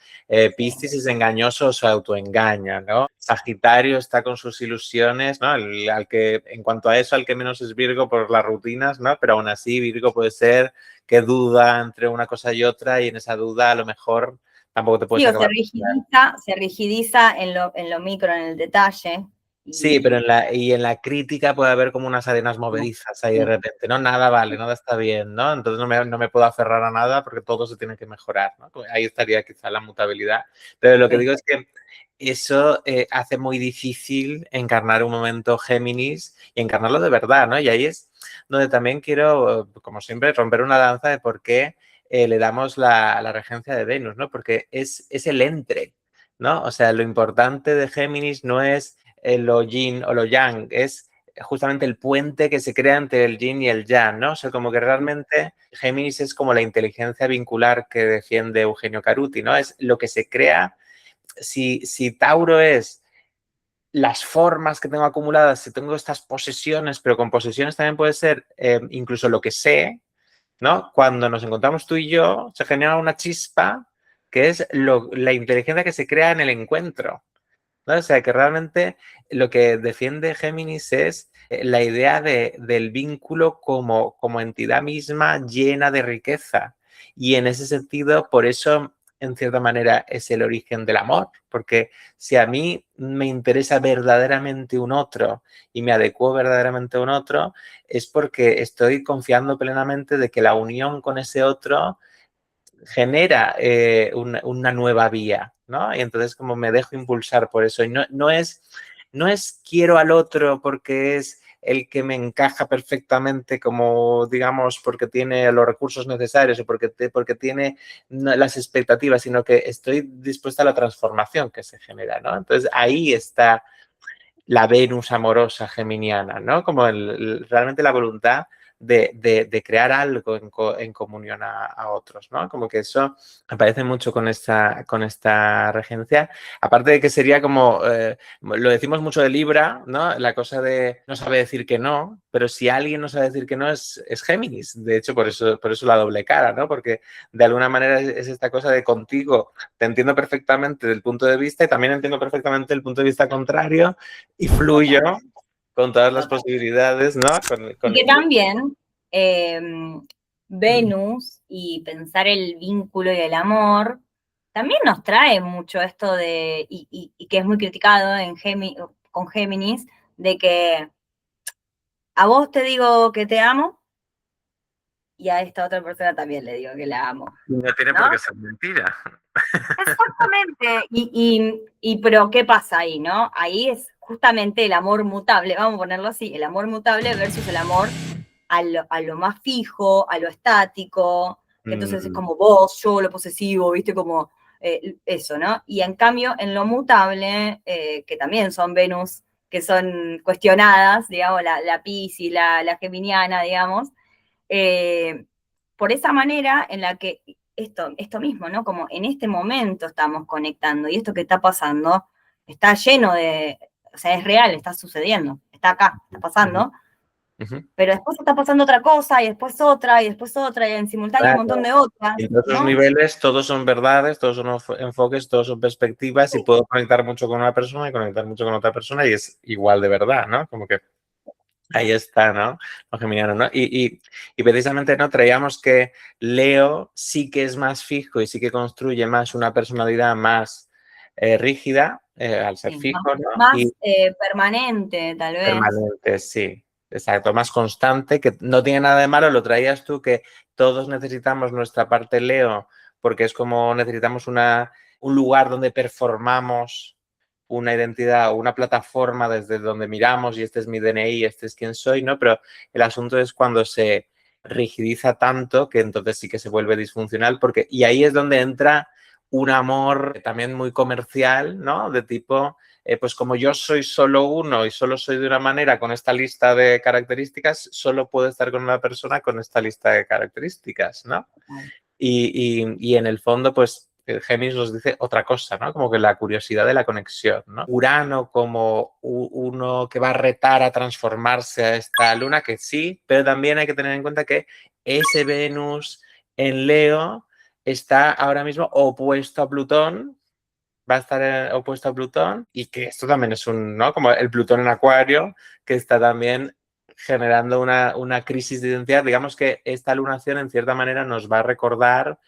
Piscis es engañoso, se autoengaña, ¿no? Sagitario está con sus ilusiones, ¿no? Al que, en cuanto a eso, al que menos es Virgo por las rutinas, ¿no? Pero aún así, Virgo puede ser que duda entre una cosa y otra y en esa duda a lo mejor tampoco te puedes Sí, o acabar. se rigidiza en lo micro, en el detalle. Sí, pero Y, en la crítica puede haber como unas arenas movedizas ahí de sí, repente, ¿no? Nada vale, nada está bien, ¿no? Entonces no me puedo aferrar a nada porque todo se tiene que mejorar, ¿no? Ahí estaría quizá la mutabilidad. Pero lo que sí. digo es que eso hace muy difícil encarnar un momento Géminis y encarnarlo de verdad, ¿no? Y ahí es donde también quiero, como siempre, romper una lanza de por qué le damos la regencia de Venus, ¿no? Porque es el entre, ¿no? O sea, lo importante de Géminis no es lo yin o lo yang, es justamente el puente que se crea entre el yin y el yang, ¿no? O sea, como que realmente Géminis es como la inteligencia vincular que defiende Eugenio Caruti, ¿no? Es lo que se crea. Si Tauro es las formas que tengo acumuladas, si tengo estas posesiones, pero con posesiones también puede ser incluso lo que sé, ¿no? Cuando nos encontramos tú y yo, se genera una chispa que es la inteligencia que se crea en el encuentro, ¿no? O sea, que realmente lo que defiende Géminis es la idea del vínculo como entidad misma llena de riqueza. Y en ese sentido, por eso en cierta manera, es el origen del amor, porque si a mí me interesa verdaderamente un otro y me adecuo verdaderamente a un otro, es porque estoy confiando plenamente de que la unión con ese otro genera una nueva vía, ¿no? Y entonces como me dejo impulsar por eso. Y no es quiero al otro porque es el que me encaja perfectamente como, digamos, porque tiene los recursos necesarios o porque tiene las expectativas, sino que estoy dispuesta a la transformación que se genera, ¿no? Entonces ahí está la Venus amorosa geminiana, ¿no? Como realmente la voluntad de crear algo en comunión a otros, ¿no? Como que eso aparece mucho con esta regencia. Aparte de que sería como, lo decimos mucho de Libra, ¿no? La cosa de no sabe decir que no, pero si alguien no sabe decir que no es Géminis. De hecho, por eso la doble cara, ¿no? Porque de alguna manera es esta cosa de contigo te entiendo perfectamente del punto de vista y también entiendo perfectamente el punto de vista contrario y fluyo Total, con todas las total. posibilidades, ¿no? Y Con que el flujo. también Venus y pensar el vínculo y el amor también nos trae mucho esto de, y que es muy criticado con Géminis, de que a vos te digo que te amo y a esta otra persona también le digo que la amo, No tiene por ¿no? qué ser mentira. Exactamente. Pero ¿qué pasa ahí, no? Ahí es justamente el amor mutable, vamos a ponerlo así, el amor mutable versus el amor a lo más fijo, a lo estático, que entonces es Mm, como vos, yo, lo posesivo, viste, como eso, ¿no? Y en cambio, en lo mutable, que también son Venus, que son cuestionadas, digamos, la Piscis, la Geminiana, digamos, eh, por esa manera en la que esto mismo, ¿no? Como en este momento estamos conectando y esto que está pasando está lleno de, o sea, es real, está sucediendo, está acá, está ujú, pasando, ujú. pero después está pasando otra cosa y después otra y después otra y en simultáneo un montón Claro. de otras, En todos los ¿no? niveles, todos son verdades, todos son enfoques, todos son perspectivas y puedo conectar mucho con una persona y conectar mucho con otra persona y es igual de verdad, ¿no? Como que ahí está, ¿no? Lo geminiano, ¿no? Y precisamente, ¿no? Traíamos que Leo sí que es más fijo y sí que construye más una personalidad más rígida, al ser Sí, fijo, ¿no? más Y permanente, tal vez. permanente, sí. Exacto, más constante, que no tiene nada de malo, lo traías tú, que todos necesitamos nuestra parte Leo, porque es como necesitamos un lugar donde performamos una identidad o una plataforma desde donde miramos y este es mi DNI, este es quién soy, ¿no? Pero el asunto es cuando se rigidiza tanto que entonces sí que se vuelve disfuncional, y ahí es donde entra un amor también muy comercial, ¿no? De tipo pues como yo soy solo uno y solo soy de una manera con esta lista de características, solo puedo estar con una persona con esta lista de características, ¿no? Y en el fondo, pues Géminis nos dice otra cosa, ¿no? Como que la curiosidad de la conexión, ¿no? Urano como uno que va a retar a transformarse a esta luna, que sí, pero también hay que tener en cuenta que ese Venus en Leo está ahora mismo opuesto a Plutón, va a estar opuesto a Plutón y que esto también es ¿no? Como el Plutón en Acuario, que está también generando una crisis de identidad. Digamos que esta lunación en cierta manera nos va a recordar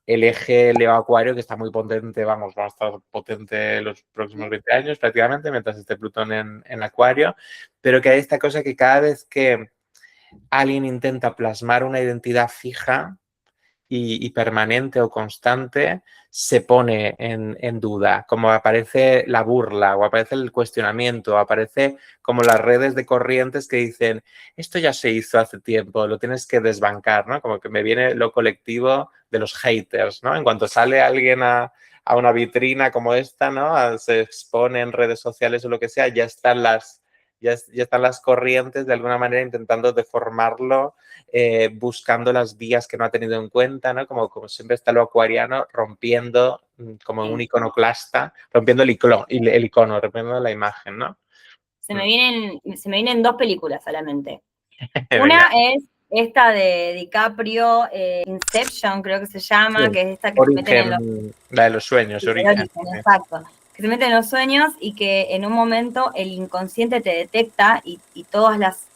el eje Leo-Acuario que está muy potente, vamos, va a estar potente los próximos 20 años prácticamente, mientras esté Plutón en Acuario, pero que hay esta cosa que cada vez que alguien intenta plasmar una identidad fija, y permanente o constante se pone en duda, como aparece la burla o aparece el cuestionamiento, o aparece como las redes de corrientes que dicen, esto ya se hizo hace tiempo, lo tienes que desbancar, ¿no? Como que me viene lo colectivo de los haters, ¿no? En cuanto sale alguien a una vitrina como esta, ¿no? Se expone en redes sociales o lo que sea, ya están las corrientes de alguna manera intentando deformarlo, buscando las vías que no ha tenido en cuenta, ¿no? Como siempre está lo acuariano rompiendo, como un Sí. iconoclasta, rompiendo el icono, rompiendo la imagen, ¿no? Se me vienen dos películas a la mente. Venga. Una es esta de DiCaprio, Inception, creo que se llama, Sí. que es esta que se meten en los, Origen, la de los sueños, sí, el origen. origen, exacto, que se meten en los sueños y que en un momento el inconsciente te detecta y todas las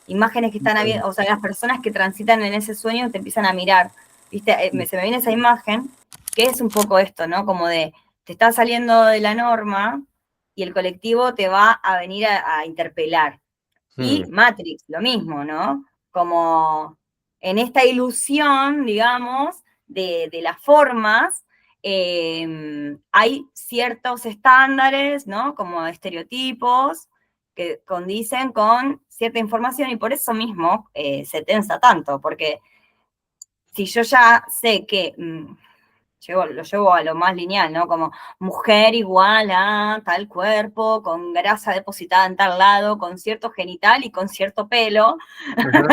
imágenes que están habiendo, o sea, las personas que transitan en ese sueño te empiezan a mirar, ¿viste? Se me viene esa imagen que es un poco esto, ¿no? Como de, te estás saliendo de la norma y el colectivo te va a venir a interpelar. Y Mm, Matrix, lo mismo, ¿no? Como en esta ilusión, digamos, de las formas, hay ciertos estándares, ¿no? Como estereotipos que condicen con cierta información y por eso mismo se tensa tanto, porque si yo ya sé que lo llevo a lo más lineal, ¿no? Como mujer igual a tal cuerpo, con grasa depositada en tal lado, con cierto genital y con cierto pelo, ujú,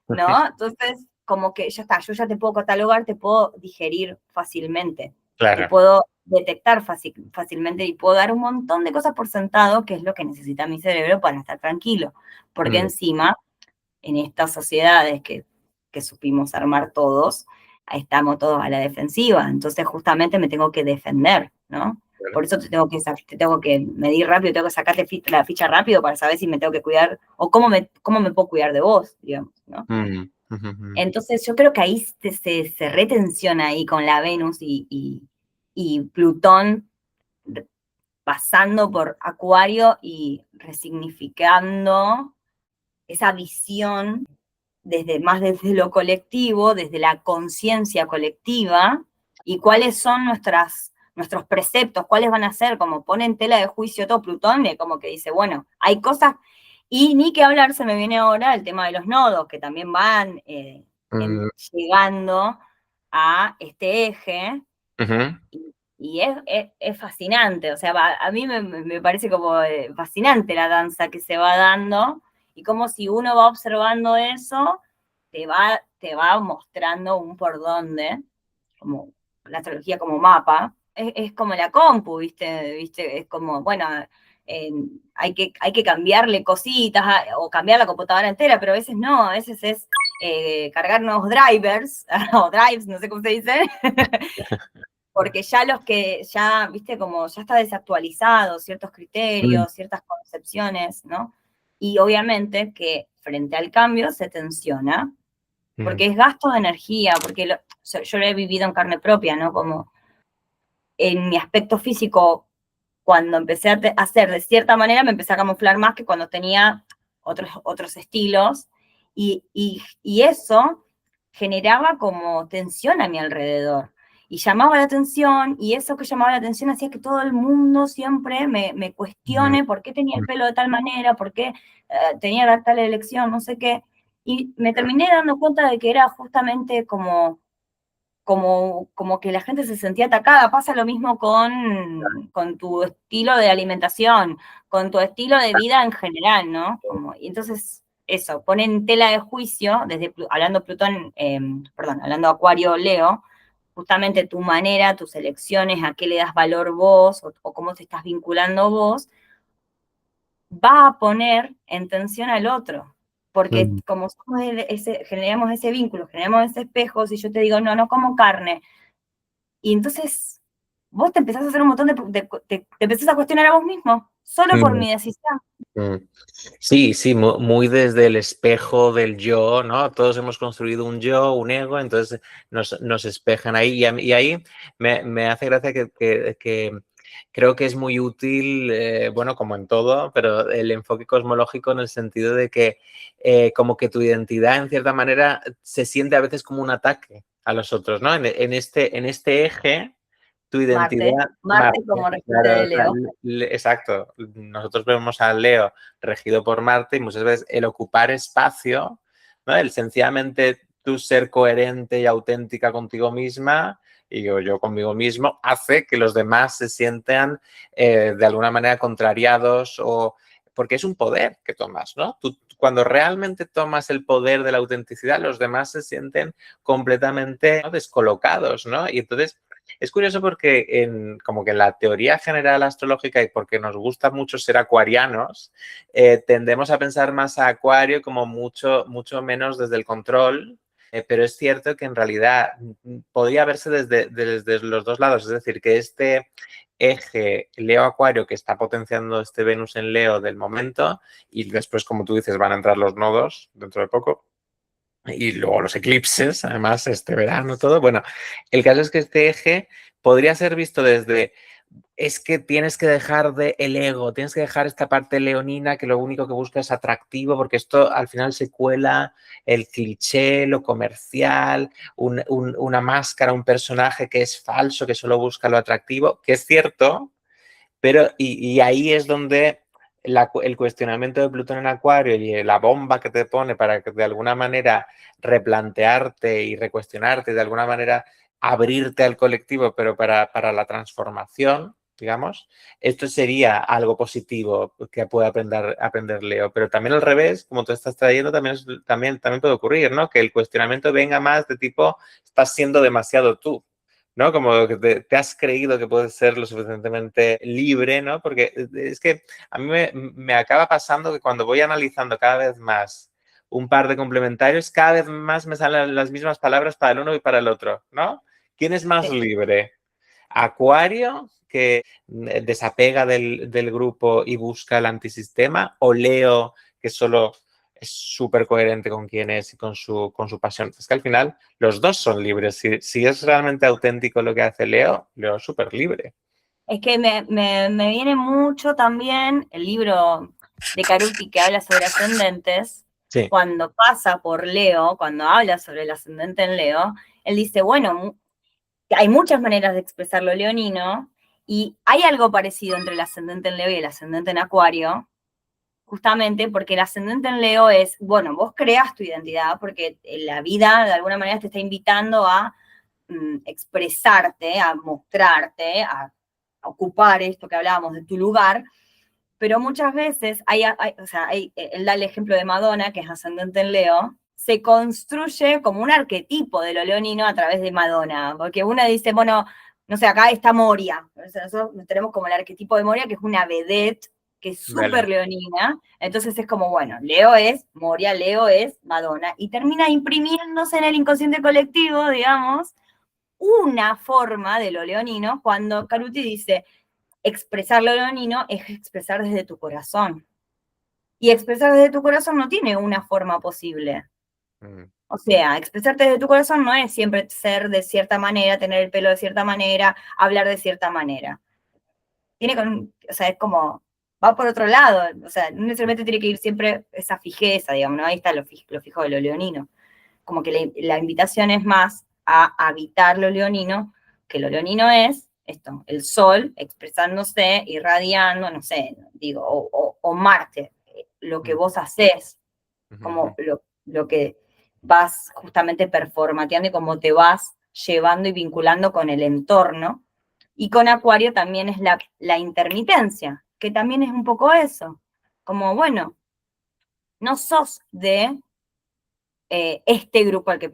¿no? Entonces, como que ya está, yo ya te puedo catalogar, te puedo digerir fácilmente, te claro. puedo detectar fácilmente y puedo dar un montón de cosas por sentado, que es lo que necesita mi cerebro para estar tranquilo. Porque Mm, encima, en estas sociedades que supimos armar todos, estamos todos a la defensiva, entonces justamente me tengo que defender, ¿no? claro. Por eso te tengo que medir rápido, tengo que sacarte la ficha rápido para saber si me tengo que cuidar o cómo me puedo cuidar de vos, digamos, ¿no? Mm, ujú, ujú, Entonces yo creo que ahí se retensiona ahí con la Venus y Plutón pasando por Acuario y resignificando esa visión desde lo colectivo, desde la conciencia colectiva, y cuáles son nuestros preceptos, cuáles van a ser, como pone en tela de juicio todo Plutón, como que dice, bueno, hay cosas, y ni que hablar, se me viene ahora el tema de los nodos, que también van mm, llegando a este eje, ujú, y es fascinante, o sea, a mí me parece como fascinante la danza que se va dando, y como si uno va observando eso, te va mostrando un por dónde, como la astrología como mapa, es como la compu, ¿viste? Es como, bueno, hay que cambiarle cositas o cambiar la computadora entera, pero a veces no, a veces es cargar nuevos drivers, o drives, no sé cómo se dice, porque ya viste, como ya está desactualizado ciertos mm, criterios, ciertas concepciones, ¿no? Y obviamente que frente al cambio se tensiona, mm, porque es gasto de energía, porque yo lo he vivido en carne propia, ¿no? Como en mi aspecto físico, cuando empecé a hacer de cierta manera, me empecé a camuflar más que cuando tenía otros estilos, y eso generaba como tensión a mi alrededor. Y llamaba la atención, y eso que llamaba la atención hacía que todo el mundo siempre me mm, cuestione por qué tenía el pelo de tal manera, por qué tenía tal elección, no sé qué. Y me terminé dando cuenta de que era justamente como que la gente se sentía atacada. Pasa lo mismo con tu estilo de alimentación, con tu estilo de vida en general, ¿no? Y entonces, eso, pone en tela de juicio, hablando Plutón, perdón, hablando Acuario, Leo, justamente tu manera, tus elecciones, a qué le das valor vos o cómo te estás vinculando vos, va a poner en tensión al otro. Porque mm. como generamos ese vínculo, generamos ese espejo, si yo te digo, no, no como carne, y entonces vos te empezás a hacer un montón te empezás a cuestionar a vos mismo, solo por Mm, mi decisión. mm. Sí, sí, muy desde el espejo del yo, ¿no? Todos hemos construido un yo, un ego, entonces nos espejan ahí. Y ahí me hace gracia que creo que es muy útil, bueno, como en todo, pero el enfoque cosmológico en el sentido de que como que tu identidad, en cierta manera, se siente a veces como un ataque a los otros, ¿no? En este eje tu identidad, Marte Marte, como regente claro, de o sea, Leo. exacto. Nosotros vemos al Leo regido por Marte y muchas veces el ocupar espacio, ¿no? El sencillamente tú ser coherente y auténtica contigo misma y yo conmigo mismo hace que los demás se sientan de alguna manera contrariados o porque es un poder que tomas, ¿no? Tú, cuando realmente tomas el poder de la autenticidad, los demás se sienten completamente, ¿no?, descolocados, ¿no? Y entonces es curioso porque como que en la teoría general astrológica y porque nos gusta mucho ser acuarianos, tendemos a pensar más a Acuario como mucho menos desde el control, pero es cierto que en realidad podría verse desde los dos lados, es decir, que este eje Leo-Acuario que está potenciando este Venus en Leo del momento y después, como tú dices, van a entrar los nodos dentro de poco, y luego los eclipses, además, este verano, todo. Bueno, el caso es que este eje podría ser visto desde, es que tienes que dejar de el ego, tienes que dejar esta parte leonina que lo único que busca es atractivo, porque esto al final se cuela el cliché, lo comercial, una máscara, un personaje que es falso, que solo busca lo atractivo, que es cierto, pero y ahí es donde el cuestionamiento de Plutón en Acuario y la bomba que te pone para que de alguna manera replantearte y recuestionarte, de alguna manera abrirte al colectivo, pero para la transformación, digamos, esto sería algo positivo que puede aprender Leo. Pero también al revés, como tú estás trayendo, también puede ocurrir, ¿no? Que el cuestionamiento venga más de tipo, estás siendo demasiado tú. ¿No? Como que te has creído que puedes ser lo suficientemente libre, ¿no? Porque es que a mí me acaba pasando que cuando voy analizando cada vez más un par de complementarios, cada vez más me salen las mismas palabras para el uno y para el otro, ¿no? ¿Quién es más Sí. libre? ¿Acuario, que desapega del grupo y busca el antisistema? ¿O Leo, que solo es súper coherente con quién es y con su pasión? Es que al final los dos son libres. Si es realmente auténtico lo que hace Leo, Leo es súper libre. Es que me viene mucho también el libro de Caruti que habla sobre ascendentes. Sí. Cuando pasa por Leo, cuando habla sobre el ascendente en Leo, él dice, bueno, hay muchas maneras de expresar lo leonino y hay algo parecido entre el ascendente en Leo y el ascendente en Acuario, justamente porque el ascendente en Leo es, bueno, vos creas tu identidad porque la vida de alguna manera te está invitando a expresarte, a mostrarte, a ocupar esto que hablábamos de tu lugar, pero muchas veces él da el ejemplo de Madonna, que es ascendente en Leo, se construye como un arquetipo de lo leonino a través de Madonna, porque uno dice, bueno, no sé, acá está Moria, o sea, nosotros tenemos como el arquetipo de Moria, que es una vedette, que es súper Vale. leonina, entonces es como, bueno, Leo es Moria, Leo es Madonna, y termina imprimiéndose en el inconsciente colectivo, digamos, una forma de lo leonino cuando Caruti dice, expresar lo leonino es expresar desde tu corazón. Y expresar desde tu corazón no tiene una forma posible. Mm. O sea, expresarte desde tu corazón no es siempre ser de cierta manera, tener el pelo de cierta manera, hablar de cierta manera. O sea, es como, va por otro lado, o sea, no necesariamente tiene que ir siempre esa fijeza, digamos, ¿no? Ahí está lo fijo de lo leonino. Como que la invitación es más a habitar lo leonino, que lo leonino es esto, el sol expresándose, irradiando, no sé, digo, o Marte, lo que vos haces, como lo que vas justamente performateando y cómo te vas llevando y vinculando con el entorno. Y con Acuario también es la intermitencia, que también es un poco eso, como, bueno, no sos de este grupo al que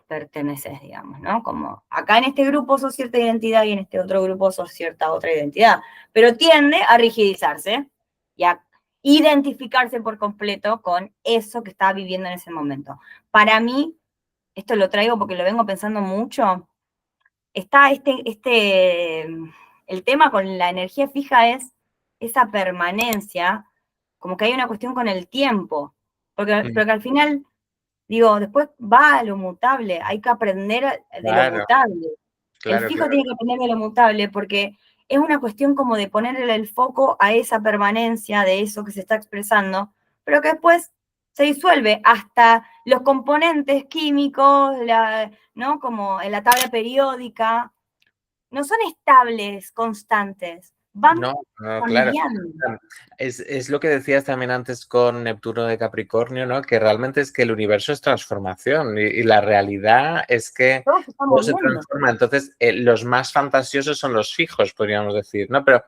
perteneces, digamos, ¿no? Como acá en este grupo sos cierta identidad y en este otro grupo sos cierta otra identidad, pero tiende a rigidizarse y a identificarse por completo con eso que está viviendo en ese momento. Para mí, esto lo traigo porque lo vengo pensando mucho, está el tema con la energía fija es esa permanencia, como que hay una cuestión con el tiempo, porque al final digo, después va a lo mutable, hay que aprender de lo Claro, mutable. El claro, fijo claro. tiene que aprender de lo mutable porque es una cuestión como de ponerle el foco a esa permanencia de eso que se está expresando, pero que después se disuelve hasta los componentes químicos, ¿no? Como en la tabla periódica, no son estables, constantes, van No, no, claro. cambiando. Es lo que decías también antes con Neptuno de Capricornio, ¿no? Que realmente es que el universo es transformación y la realidad es que Todo se está todo se moviendo. transforma. Entonces, los más fantasiosos son los fijos, podríamos decir, ¿no? Pero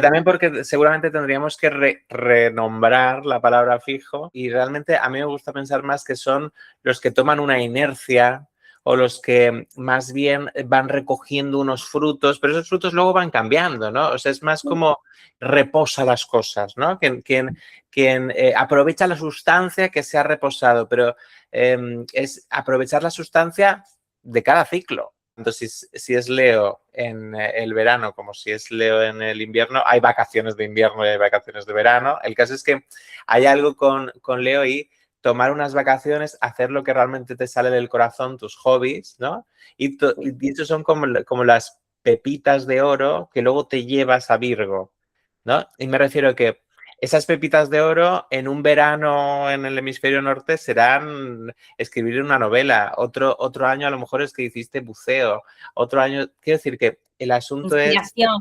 también porque seguramente tendríamos que renombrar la palabra fijo y realmente a mí me gusta pensar más que son los que toman una inercia o los que más bien van recogiendo unos frutos, pero esos frutos luego van cambiando, ¿no? O sea, es más como reposa las cosas, ¿no? Quien aprovecha la sustancia que se ha reposado, pero es aprovechar la sustancia de cada ciclo. Entonces, si es Leo en el verano como si es Leo en el invierno, hay vacaciones de invierno y hay vacaciones de verano. El caso es que hay algo con Leo y tomar unas vacaciones, hacer lo que realmente te sale del corazón, tus hobbies, ¿no? Y esos son como las pepitas de oro que luego te llevas a Virgo, ¿no? Y me refiero a que esas pepitas de oro en un verano en el hemisferio norte serán escribir una novela, otro año a lo mejor es que hiciste buceo, otro año, quiero decir que el asunto Inspiración.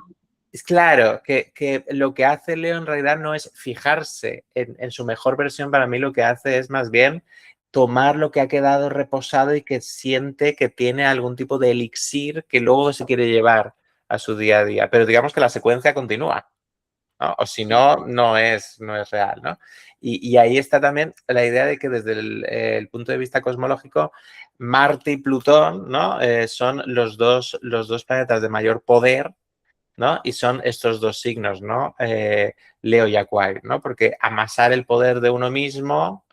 es claro, que lo que hace Leo en realidad no es fijarse en su mejor versión, para mí lo que hace es más bien tomar lo que ha quedado reposado y que siente que tiene algún tipo de elixir que luego se quiere llevar a su día a día. Pero digamos que la secuencia continúa, ¿no? O si no, no es real, ¿no? Y ahí está también la idea de que desde el punto de vista cosmológico, Marte y Plutón, ¿no? Son los dos planetas de mayor poder, ¿no? Y son estos dos signos, ¿no? Leo y Acuario, ¿no? Porque amasar el poder de uno mismo,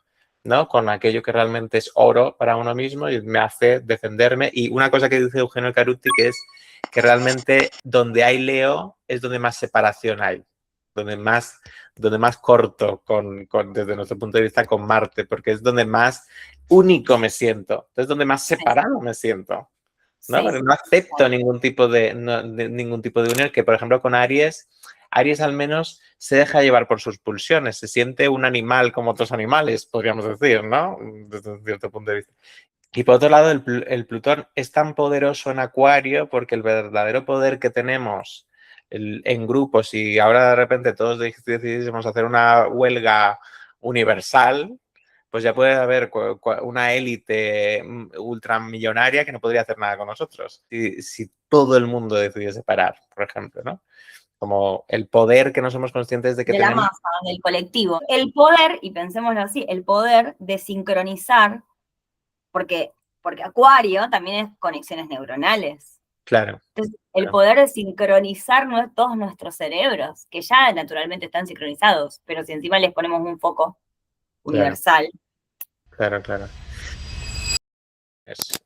¿no? Con aquello que realmente es oro para uno mismo y me hace defenderme. Y una cosa que dice Eugenio Caruti, que es que realmente donde hay Leo es donde más separación hay, donde más corto desde nuestro punto de vista con Marte, porque es donde más único me siento, es donde más separado me siento. ¿No? Sí. No acepto ningún tipo ningún tipo de unión, que por ejemplo con Aries al menos se deja llevar por sus pulsiones, se siente un animal como otros animales, podríamos decir, ¿no? Desde un cierto punto de vista. Y por otro lado, el Plutón es tan poderoso en Acuario porque el verdadero poder que tenemos en grupos, y ahora de repente todos decidimos hacer una huelga universal, pues ya puede haber una élite ultramillonaria que no podría hacer nada con nosotros. Si todo el mundo decidiese parar, por ejemplo, ¿no? Como el poder que no somos conscientes de que De la tenemos. masa, del colectivo. El poder, y pensémoslo así, el poder de sincronizar, porque Acuario también es conexiones neuronales. Claro. Entonces, el Claro, poder de sincronizar todos nuestros cerebros, que ya naturalmente están sincronizados, pero si encima les ponemos un foco claro, universal. claro, claro.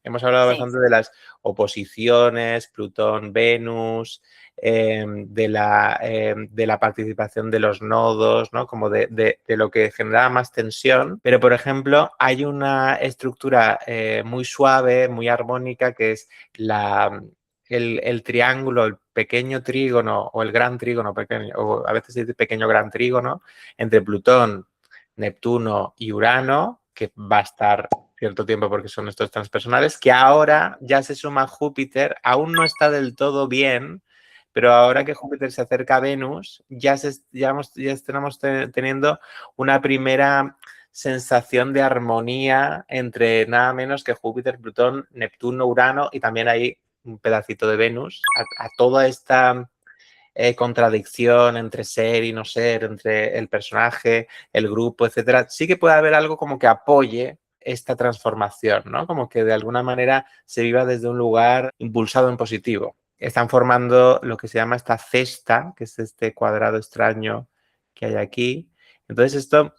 Hemos hablado Sí, bastante de las oposiciones, Plutón, Venus, de la participación de los nodos, ¿no? Como de lo que genera más tensión. Pero, por ejemplo, hay una estructura muy suave, muy armónica, que es el triángulo, el pequeño trígono o el gran trígono pequeño, o a veces se dice pequeño gran trígono, entre Plutón, Neptuno y Urano, que va a estar cierto tiempo porque son estos transpersonales, que ahora ya se suma Júpiter, aún no está del todo bien, pero ahora que Júpiter se acerca a Venus, ya estamos teniendo una primera sensación de armonía entre nada menos que Júpiter, Plutón, Neptuno, Urano y también hay un pedacito de Venus, a toda esta contradicción entre ser y no ser, entre el personaje, el grupo, etcétera. Sí que puede haber algo como que apoye esta transformación, ¿no? Como que de alguna manera se viva desde un lugar impulsado en positivo. Están formando lo que se llama esta cesta, que es este cuadrado extraño que hay aquí. Entonces esto,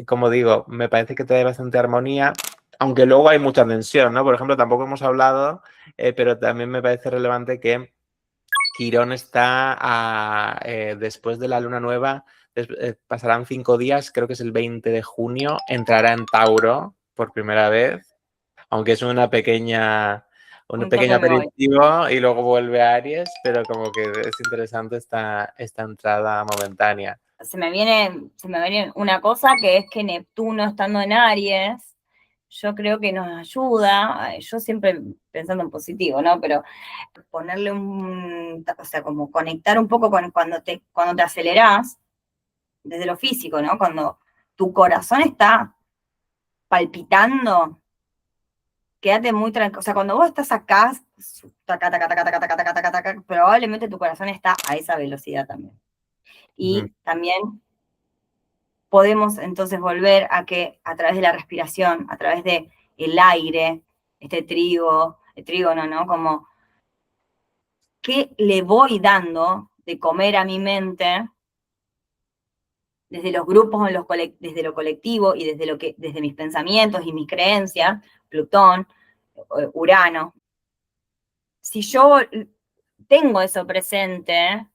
como digo, me parece que trae bastante armonía, aunque luego hay mucha tensión, ¿no? Por ejemplo, tampoco hemos hablado, pero también me parece relevante que Quirón está después de la luna nueva, pasarán 5 días, creo que es el 20 de junio, entrará en Tauro por primera vez, aunque es un un toque pequeño me voy. aperitivo y luego vuelve a Aries, pero como que es interesante esta entrada momentánea. Se me viene una cosa que es que Neptuno estando en Aries, yo creo que nos ayuda, yo siempre pensando en positivo, ¿no? Pero ponerle o sea, como conectar un poco con cuando te acelerás, desde lo físico, ¿no? Cuando tu corazón está palpitando, quédate muy tranquilo. O sea, cuando vos estás acá, taca, taca, taca, taca, taca, taca, taca, taca, probablemente tu corazón está a esa velocidad también. Ujú. Y también podemos entonces volver a que a través de la respiración, a través de el aire, el trígono, ¿no? Como, ¿qué le voy dando de comer a mi mente desde los grupos, desde lo colectivo y desde mis pensamientos y mis creencias, Plutón, Urano? Si yo tengo eso presente,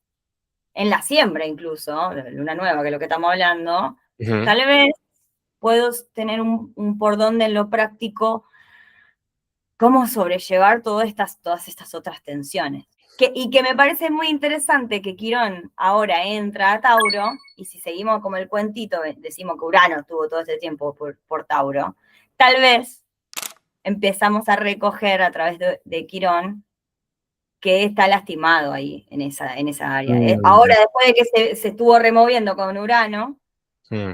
en la siembra incluso, de luna nueva, que es lo que estamos hablando, Ujú. tal vez puedo tener por dónde en lo práctico cómo sobrellevar todas estas otras tensiones. Y que me parece muy interesante que Quirón ahora entra a Tauro, y si seguimos como el cuentito, decimos que Urano estuvo todo este tiempo por Tauro, tal vez empezamos a recoger a través de Quirón que está lastimado ahí en esa área. Mm, Ahora, después de que se estuvo removiendo con Urano, mm.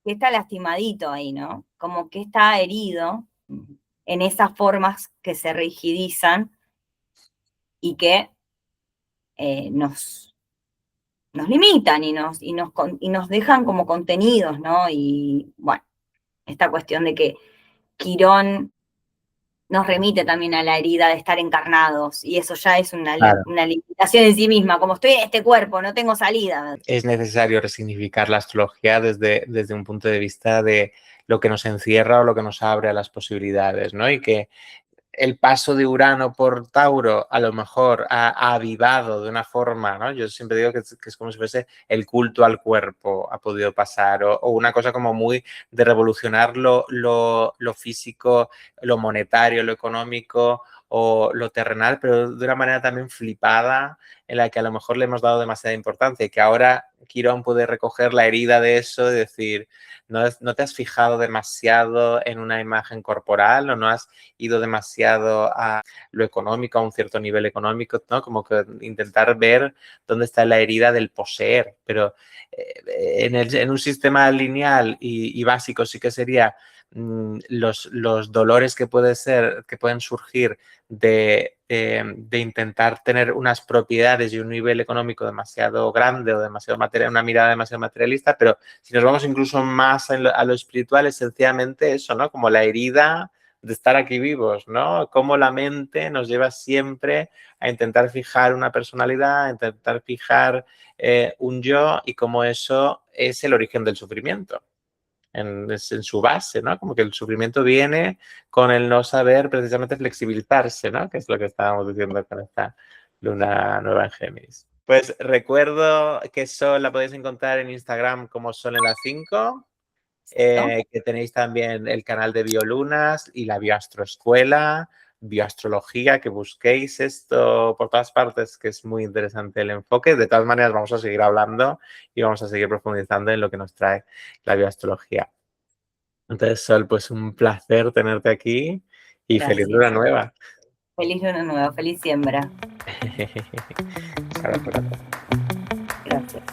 que está lastimadito ahí, ¿no? Como que está herido en esas formas que se rigidizan y que nos limitan y nos dejan como contenidos, ¿no? Y bueno, esta cuestión de que Quirón nos remite también a la herida de estar encarnados, y eso ya es Claro. una limitación en sí misma, como estoy en este cuerpo, no tengo salida. Es necesario resignificar la astrología desde un punto de vista de lo que nos encierra o lo que nos abre a las posibilidades, ¿no? Y que el paso de Urano por Tauro a lo mejor ha avivado de una forma, ¿no? Yo siempre digo que es como si fuese el culto al cuerpo ha podido pasar o una cosa como muy de revolucionar lo físico, lo monetario, lo económico o lo terrenal, pero de una manera también flipada en la que a lo mejor le hemos dado demasiada importancia y que ahora Quirón puede recoger la herida de eso y decir, no te has fijado demasiado en una imagen corporal o no has ido demasiado a lo económico, a un cierto nivel económico, ¿no? Como que intentar ver dónde está la herida del poseer, pero en un sistema lineal y básico sí que sería los dolores que pueden surgir de intentar tener unas propiedades y un nivel económico demasiado grande o demasiado material, una mirada demasiado materialista, pero si nos vamos incluso más a lo espiritual, es sencillamente eso, ¿no? Como la herida de estar aquí vivos, ¿no? Cómo la mente nos lleva siempre a intentar fijar una personalidad, a intentar fijar un yo y cómo eso es el origen del sufrimiento. En su base, ¿no? Como que el sufrimiento viene con el no saber precisamente flexibilizarse, ¿no? Que es lo que estábamos diciendo con esta luna nueva en Géminis. Pues recuerdo que Sol la podéis encontrar en Instagram como Sol en las 5, ¿No? que tenéis también el canal de Biolunas y la Bioastroescuela, Bioastrología, que busquéis esto por todas partes, que es muy interesante el enfoque. De todas maneras, vamos a seguir hablando y vamos a seguir profundizando en lo que nos trae la bioastrología. Entonces, Sol, pues un placer tenerte aquí y feliz luna Gracias. nueva. Feliz luna nueva, feliz siembra. Ahora por acá. Gracias.